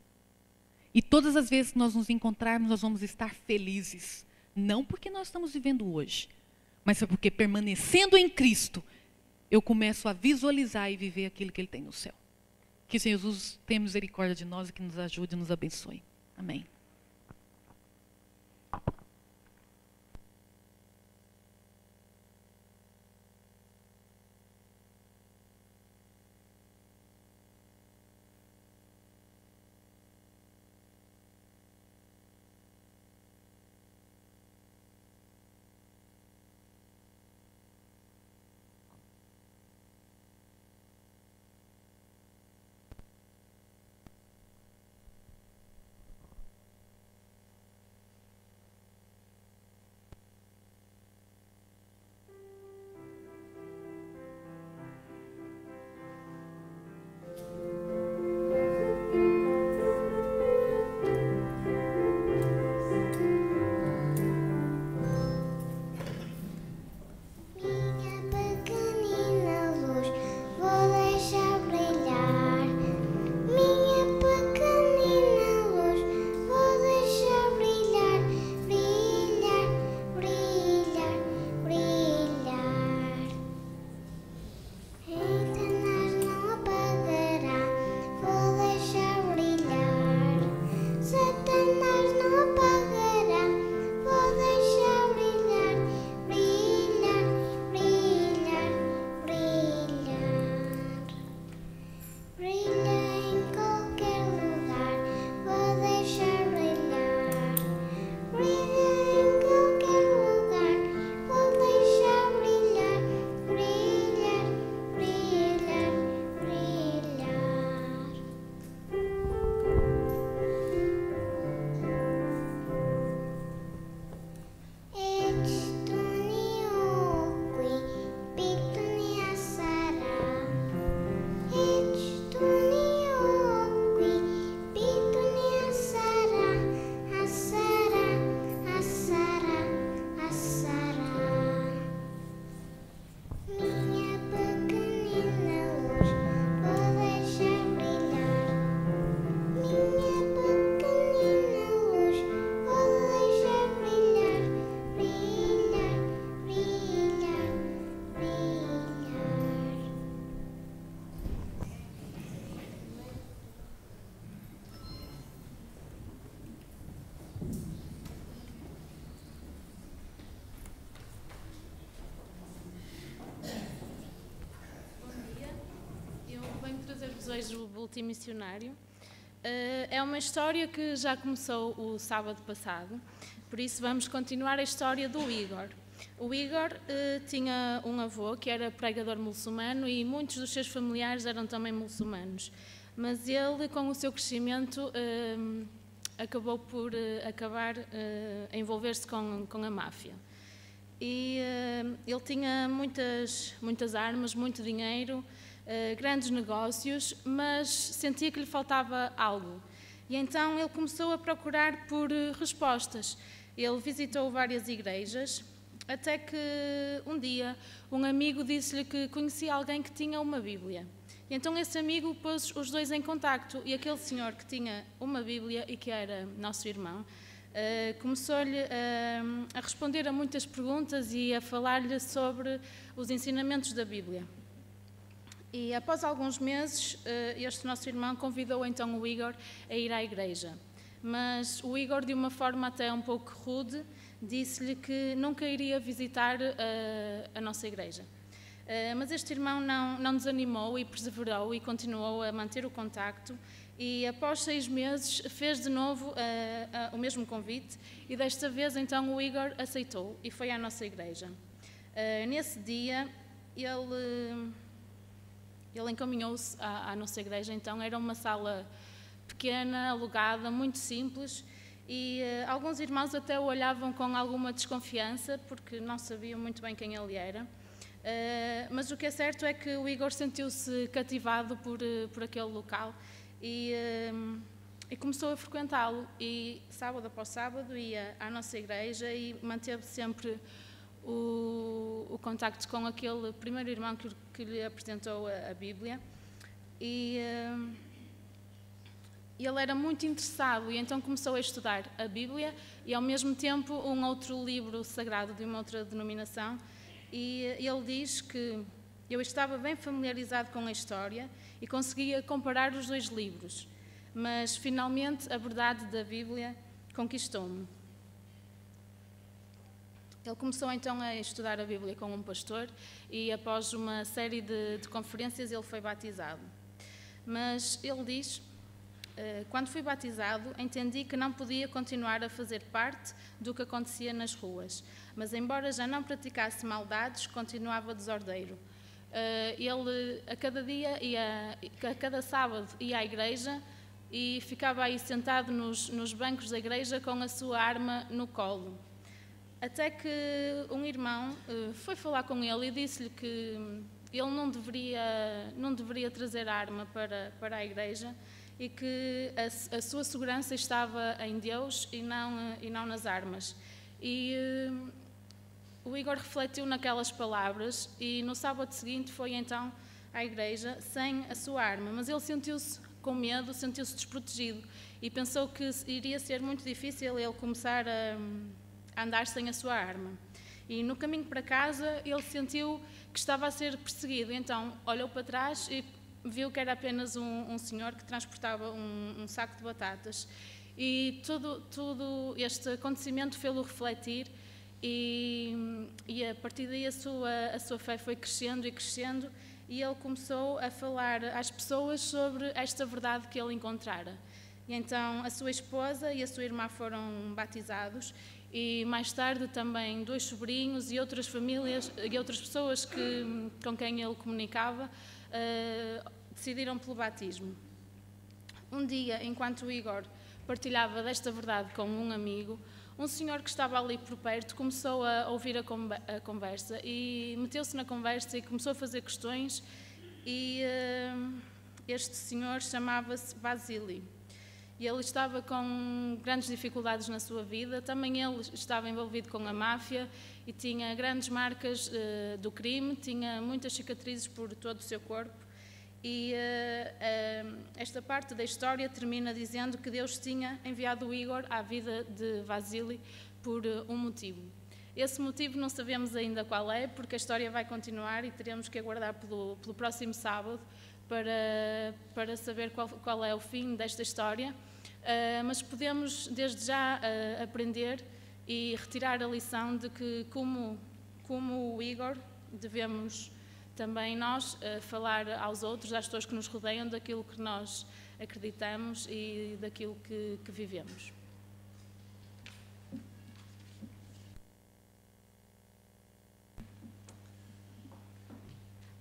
E todas as vezes que nós nos encontrarmos, nós vamos estar felizes. Não porque nós estamos vivendo hoje, mas é porque permanecendo em Cristo, eu começo a visualizar e viver aquilo que Ele tem no céu. Que Jesus tenha misericórdia de nós e que nos ajude e nos abençoe. Amém. Hoje o Boletim Missionário. É uma história que já começou o sábado passado, por isso vamos continuar a história do Igor. O Igor tinha um avô que era pregador muçulmano e muitos dos seus familiares eram também muçulmanos, mas ele, com o seu crescimento, acabou por a envolver-se com a máfia. E ele tinha muitas armas, muito dinheiro, grandes negócios, mas sentia que lhe faltava algo. E então ele começou a procurar por respostas. Ele visitou várias igrejas, até que um dia um amigo disse-lhe que conhecia alguém que tinha uma Bíblia. E então esse amigo pôs os dois em contacto, e aquele senhor que tinha uma Bíblia e que era nosso irmão, começou-lhe a responder a muitas perguntas e a falar-lhe sobre os ensinamentos da Bíblia. E após alguns meses, este nosso irmão convidou então o Igor a ir à igreja. Mas o Igor, de uma forma até um pouco rude, disse-lhe que nunca iria visitar a nossa igreja. Mas este irmão não desanimou e perseverou e continuou a manter o contacto. E após 6 meses fez de novo o mesmo convite e desta vez então o Igor aceitou e foi à nossa igreja. Nesse dia ele encaminhou-se à nossa igreja, então era uma sala pequena, alugada, muito simples, e alguns irmãos até o olhavam com alguma desconfiança, porque não sabiam muito bem quem ele era. Mas o que é certo é que o Igor sentiu-se cativado por aquele local e começou a frequentá-lo, e sábado após sábado ia à nossa igreja e manteve sempre o contacto com aquele primeiro irmão que lhe apresentou a Bíblia, e ele era muito interessado e então começou a estudar a Bíblia e ao mesmo tempo um outro livro sagrado de uma outra denominação, e ele diz que Eu estava bem familiarizado com a história e conseguia comparar os dois livros, mas finalmente a verdade da Bíblia conquistou-me. Ele começou então a estudar a Bíblia com um pastor e após uma série de conferências ele foi batizado. Mas ele diz: quando fui batizado, entendi que não podia continuar a fazer parte do que acontecia nas ruas, mas embora já não praticasse maldades, continuava desordeiro. Ele a cada sábado ia à igreja e ficava aí sentado nos bancos da igreja com a sua arma no colo. Até que um irmão foi falar com ele e disse-lhe que ele não deveria trazer arma para a igreja e que a sua segurança estava em Deus e não nas armas. E o Igor refletiu naquelas palavras e no sábado seguinte foi então à igreja sem a sua arma, mas ele sentiu-se com medo, sentiu-se desprotegido e pensou que iria ser muito difícil ele começar a andar sem a sua arma. E no caminho para casa ele sentiu que estava a ser perseguido, então olhou para trás e viu que era apenas um senhor que transportava um saco de batatas. E todo este acontecimento fez-o refletir e a partir daí a sua fé foi crescendo e crescendo e ele começou a falar às pessoas sobre esta verdade que ele encontrara. E então a sua esposa e a sua irmã foram batizados e mais tarde também 2 sobrinhos e outras famílias e outras pessoas com quem ele comunicava decidiram pelo batismo. Um dia, enquanto o Igor partilhava desta verdade com um amigo, um senhor que estava ali por perto começou a ouvir a conversa e meteu-se na conversa e começou a fazer questões e este senhor chamava-se Vasily. E ele estava com grandes dificuldades na sua vida, também ele estava envolvido com a máfia e tinha grandes marcas do crime, tinha muitas cicatrizes por todo o seu corpo. E esta parte da história termina dizendo que Deus tinha enviado o Igor à vida de Vasily por um motivo. Esse motivo não sabemos ainda qual é, porque a história vai continuar e teremos que aguardar pelo próximo sábado para saber qual é o fim desta história. Mas podemos desde já aprender e retirar a lição de que, como o Igor, devemos também nós falar aos outros, às pessoas que nos rodeiam, daquilo que nós acreditamos e daquilo que vivemos.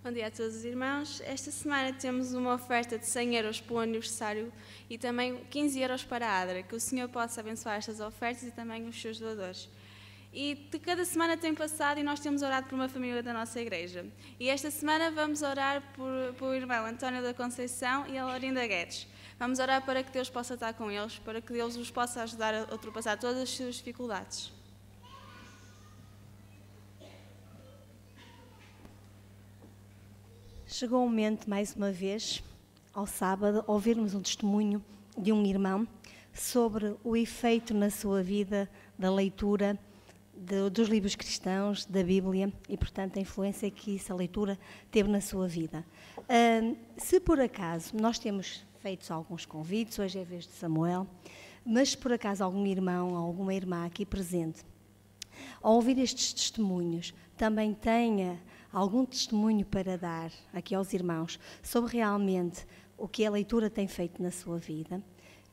Bom dia a todos os irmãos. Esta semana temos uma oferta de 100 euros para o aniversário e também 15 euros para a ADRA, que o Senhor possa abençoar estas ofertas e também os seus doadores. E de cada semana tem passado e nós temos orado por uma família da nossa igreja. E esta semana vamos orar por o irmão António da Conceição e a Laurinda Guedes. Vamos orar para que Deus possa estar com eles, para que Deus os possa ajudar a ultrapassar todas as suas dificuldades. Chegou o momento, mais uma vez, ao sábado, ouvirmos um testemunho de um irmão sobre o efeito na sua vida da leitura dos livros cristãos, da Bíblia e, portanto, a influência que essa leitura teve na sua vida. Se por acaso, nós temos feito alguns convites, hoje é a vez de Samuel, mas se por acaso algum irmão ou alguma irmã aqui presente, ao ouvir estes testemunhos, também tenha algum testemunho para dar aqui aos irmãos sobre realmente o que a leitura tem feito na sua vida,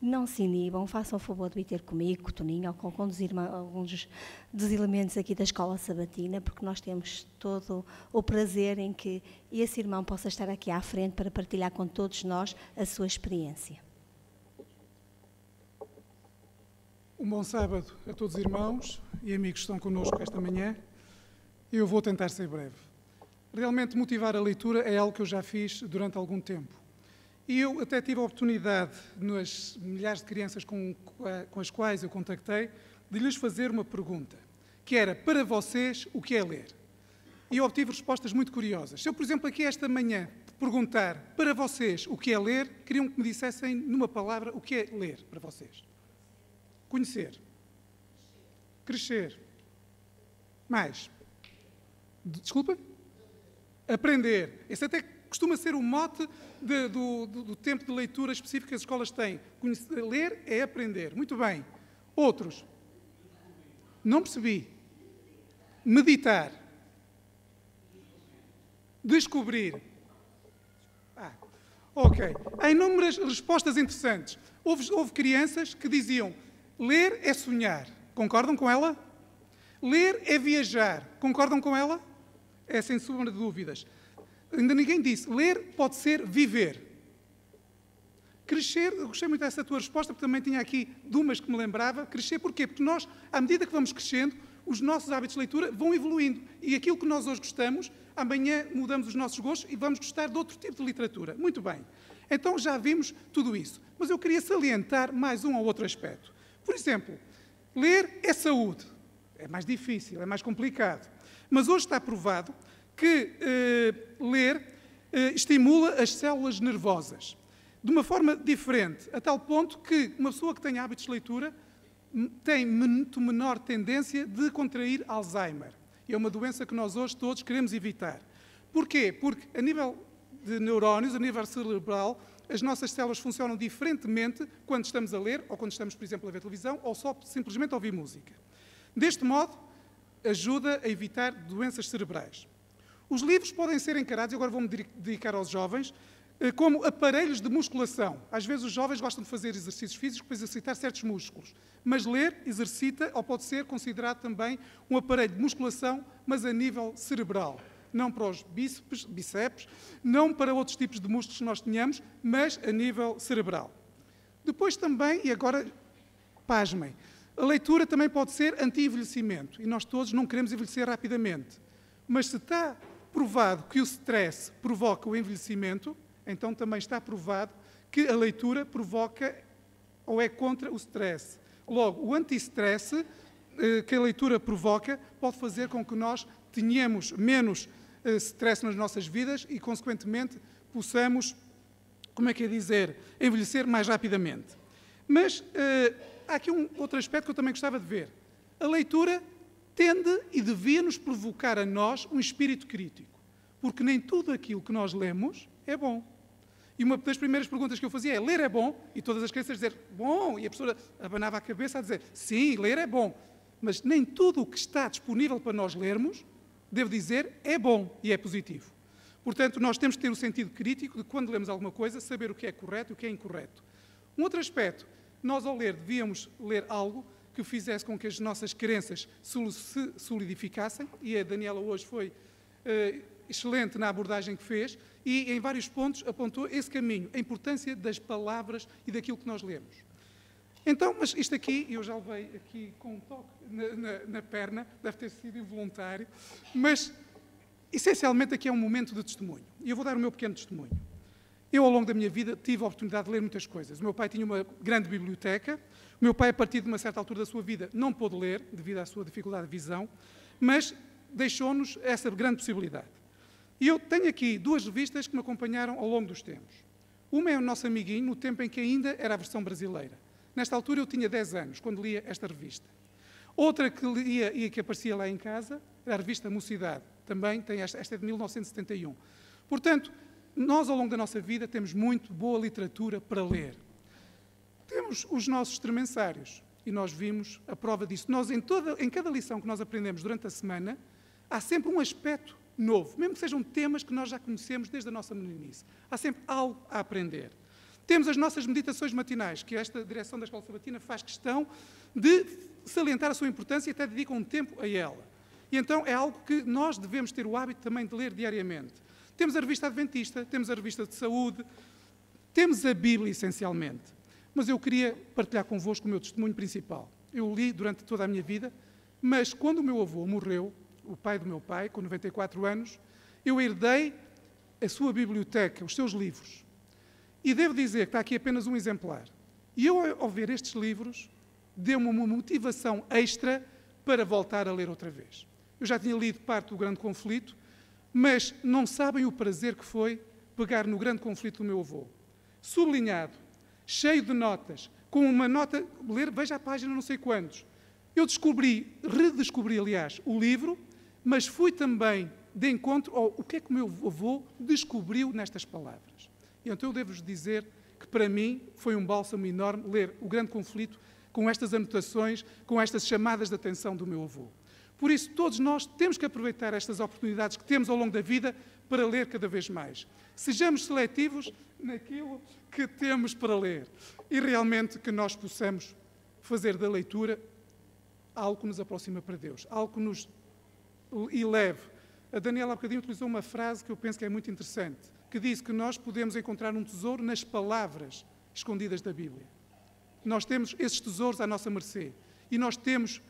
não se inibam, façam o favor de vir ter comigo, com o Toninho, ou com alguns dos elementos aqui da Escola Sabatina, porque nós temos todo o prazer em que esse irmão possa estar aqui à frente para partilhar com todos nós a sua experiência. Um bom sábado a todos os irmãos e amigos que estão connosco esta manhã. Eu vou tentar ser breve. Realmente motivar a leitura é algo que eu já fiz durante algum tempo. E eu até tive a oportunidade, nas milhares de crianças com as quais eu contactei, de lhes fazer uma pergunta, que era, para vocês, o que é ler? E eu obtive respostas muito curiosas. Se eu, por exemplo, aqui esta manhã perguntar, para vocês, o que é ler, queriam que me dissessem, numa palavra, o que é ler para vocês? Conhecer. Crescer. Mais. Desculpa? Aprender. Esse até costuma ser o mote do tempo de leitura específico que as escolas têm. Ler é aprender. Muito bem. Outros. Não percebi. Meditar. Descobrir. Ok. Há inúmeras respostas interessantes. Houve crianças que diziam, ler é sonhar. Concordam com ela? Ler é viajar. Concordam com ela? É sem sombra de dúvidas. Ainda ninguém disse. Ler pode ser viver. Crescer, eu gostei muito dessa tua resposta, porque também tinha aqui de umas que me lembrava. Crescer porquê? Porque nós, à medida que vamos crescendo, os nossos hábitos de leitura vão evoluindo. E aquilo que nós hoje gostamos, amanhã mudamos os nossos gostos e vamos gostar de outro tipo de literatura. Muito bem. Então já vimos tudo isso. Mas eu queria salientar mais um ou outro aspecto. Por exemplo, ler é saúde. É mais difícil, é mais complicado. Mas hoje está provado que ler estimula as células nervosas de uma forma diferente, a tal ponto que uma pessoa que tem hábitos de leitura tem muito menor tendência de contrair Alzheimer. E é uma doença que nós hoje todos queremos evitar. Porquê? Porque a nível de neurónios, a nível cerebral, as nossas células funcionam diferentemente quando estamos a ler, ou quando estamos, por exemplo, a ver televisão, ou só simplesmente a ouvir música. Deste modo, ajuda a evitar doenças cerebrais. Os livros podem ser encarados, e agora vou-me dedicar aos jovens, como aparelhos de musculação. Às vezes os jovens gostam de fazer exercícios físicos para exercitar certos músculos, mas ler exercita, ou pode ser considerado também um aparelho de musculação, mas a nível cerebral. Não para os bíceps, não para outros tipos de músculos que nós tenhamos, mas a nível cerebral. Depois também, e agora, pasmem, a leitura também pode ser anti-envelhecimento, e nós todos não queremos envelhecer rapidamente. Mas se está provado que o stress provoca o envelhecimento, então também está provado que a leitura provoca ou é contra o stress. Logo, o anti-stress que a leitura provoca pode fazer com que nós tenhamos menos stress nas nossas vidas e, consequentemente, possamos, envelhecer mais rapidamente. Mas há aqui um outro aspecto que eu também gostava de ver. A leitura tende e devia nos provocar a nós um espírito crítico, porque nem tudo aquilo que nós lemos é bom. E uma das primeiras perguntas que eu fazia é, ler é bom? E todas as crianças dizer, bom, e a pessoa abanava a cabeça a dizer, sim, ler é bom. Mas nem tudo o que está disponível para nós lermos, devo dizer, é bom e é positivo. Portanto, nós temos que ter o sentido crítico de quando lemos alguma coisa, saber o que é correto e o que é incorreto. Um outro aspecto, nós ao ler, devíamos ler algo que fizesse com que as nossas crenças se solidificassem, e a Daniela hoje foi excelente na abordagem que fez, e em vários pontos apontou esse caminho, a importância das palavras e daquilo que nós lemos. Então, mas isto aqui, eu já levei aqui com um toque na perna, deve ter sido involuntário, mas essencialmente aqui é um momento de testemunho. E eu vou dar o meu pequeno testemunho. Eu, ao longo da minha vida, tive a oportunidade de ler muitas coisas. O meu pai tinha uma grande biblioteca. O meu pai, a partir de uma certa altura da sua vida, não pôde ler, devido à sua dificuldade de visão, mas deixou-nos essa grande possibilidade. E eu tenho aqui duas revistas que me acompanharam ao longo dos tempos. Uma é o Nosso Amiguinho, no tempo em que ainda era a versão brasileira. Nesta altura eu tinha 10 anos, quando lia esta revista. Outra que lia e que aparecia lá em casa era a revista Mocidade. Também tem esta é de 1971. Portanto, nós, ao longo da nossa vida, temos muito boa literatura para ler. Temos os nossos tremensários, e nós vimos a prova disso. Nós, em cada lição que nós aprendemos durante a semana, há sempre um aspecto novo, mesmo que sejam temas que nós já conhecemos desde a nossa meninice. Há sempre algo a aprender. Temos as nossas meditações matinais, que esta direção da Escola Sabatina faz questão de salientar a sua importância e até dedica um tempo a ela. E então é algo que nós devemos ter o hábito também de ler diariamente. Temos a revista Adventista, temos a revista de saúde, temos a Bíblia, essencialmente. Mas eu queria partilhar convosco o meu testemunho principal. Eu li durante toda a minha vida, mas quando o meu avô morreu, o pai do meu pai, com 94 anos, eu herdei a sua biblioteca, os seus livros. E devo dizer que está aqui apenas um exemplar. E eu, ao ver estes livros, deu-me uma motivação extra para voltar a ler outra vez. Eu já tinha lido parte do Grande Conflito, mas não sabem o prazer que foi pegar no Grande Conflito do meu avô. Sublinhado, cheio de notas, com uma nota, ler, veja a página não sei quantos. Eu redescobri, aliás, o livro, mas fui também de encontro ao o que é que o meu avô descobriu nestas palavras. E então eu devo-vos dizer que para mim foi um bálsamo enorme ler O Grande Conflito com estas anotações, com estas chamadas de atenção do meu avô. Por isso, todos nós temos que aproveitar estas oportunidades que temos ao longo da vida para ler cada vez mais. Sejamos seletivos naquilo que temos para ler e realmente que nós possamos fazer da leitura algo que nos aproxima para Deus, algo que nos eleve. A Daniela há bocadinho utilizou uma frase que eu penso que é muito interessante, que diz que nós podemos encontrar um tesouro nas palavras escondidas da Bíblia. Nós temos esses tesouros à nossa mercê e nós temos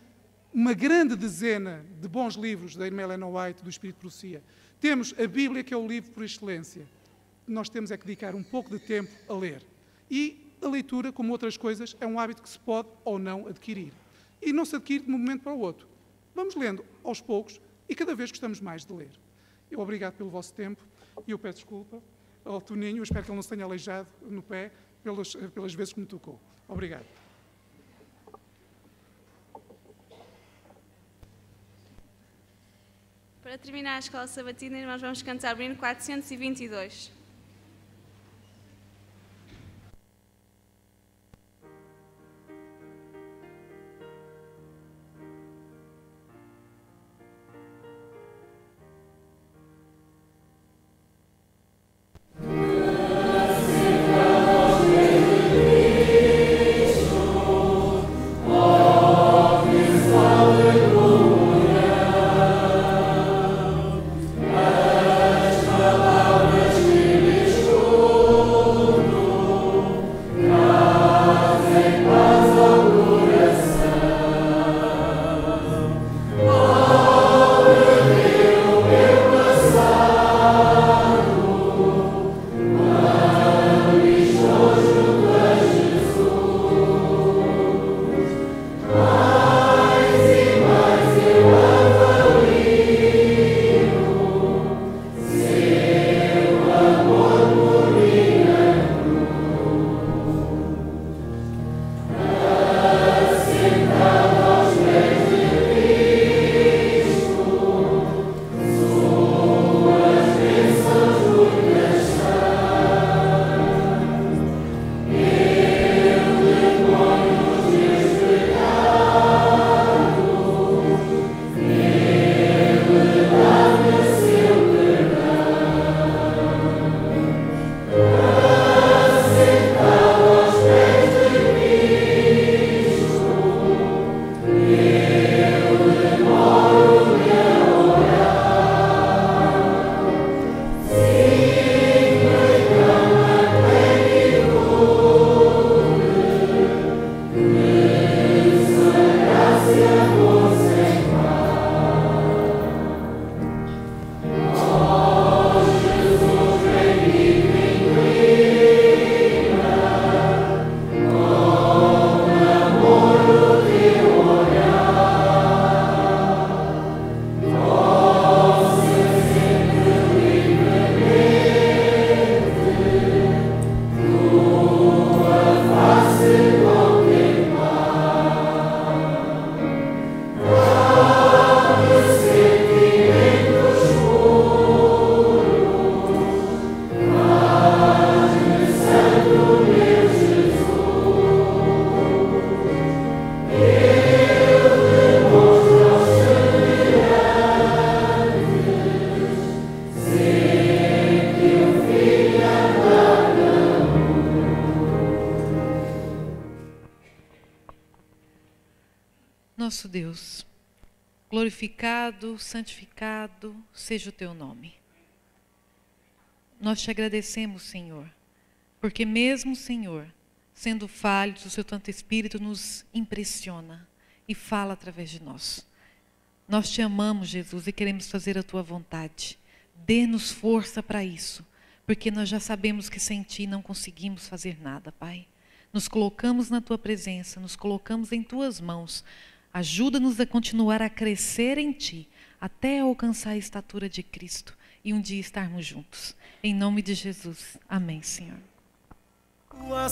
uma grande dezena de bons livros da irmã Ellen White, do Espírito de Profecia. Temos a Bíblia, que é o livro por excelência. Nós temos é que dedicar um pouco de tempo a ler. E a leitura, como outras coisas, é um hábito que se pode ou não adquirir. E não se adquire de um momento para o outro. Vamos lendo aos poucos e cada vez gostamos mais de ler. Eu obrigado pelo vosso tempo e eu peço desculpa ao Toninho, eu espero que ele não se tenha aleijado no pé pelas vezes que me tocou. Obrigado. Para terminar a escola sabatina, nós vamos cantar o hino 422. Nosso Deus, glorificado, santificado seja o teu nome. Nós te agradecemos, Senhor, porque mesmo, Senhor, sendo falhos, o seu Santo Espírito nos impressiona e fala através de nós. Nós te amamos, Jesus, e queremos fazer a tua vontade. Dê-nos força para isso, porque nós já sabemos que sem ti não conseguimos fazer nada, Pai. Nos colocamos na tua presença, nos colocamos em tuas mãos. Ajuda-nos a continuar a crescer em ti, até alcançar a estatura de Cristo e um dia estarmos juntos. Em nome de Jesus. Amém, Senhor. Tua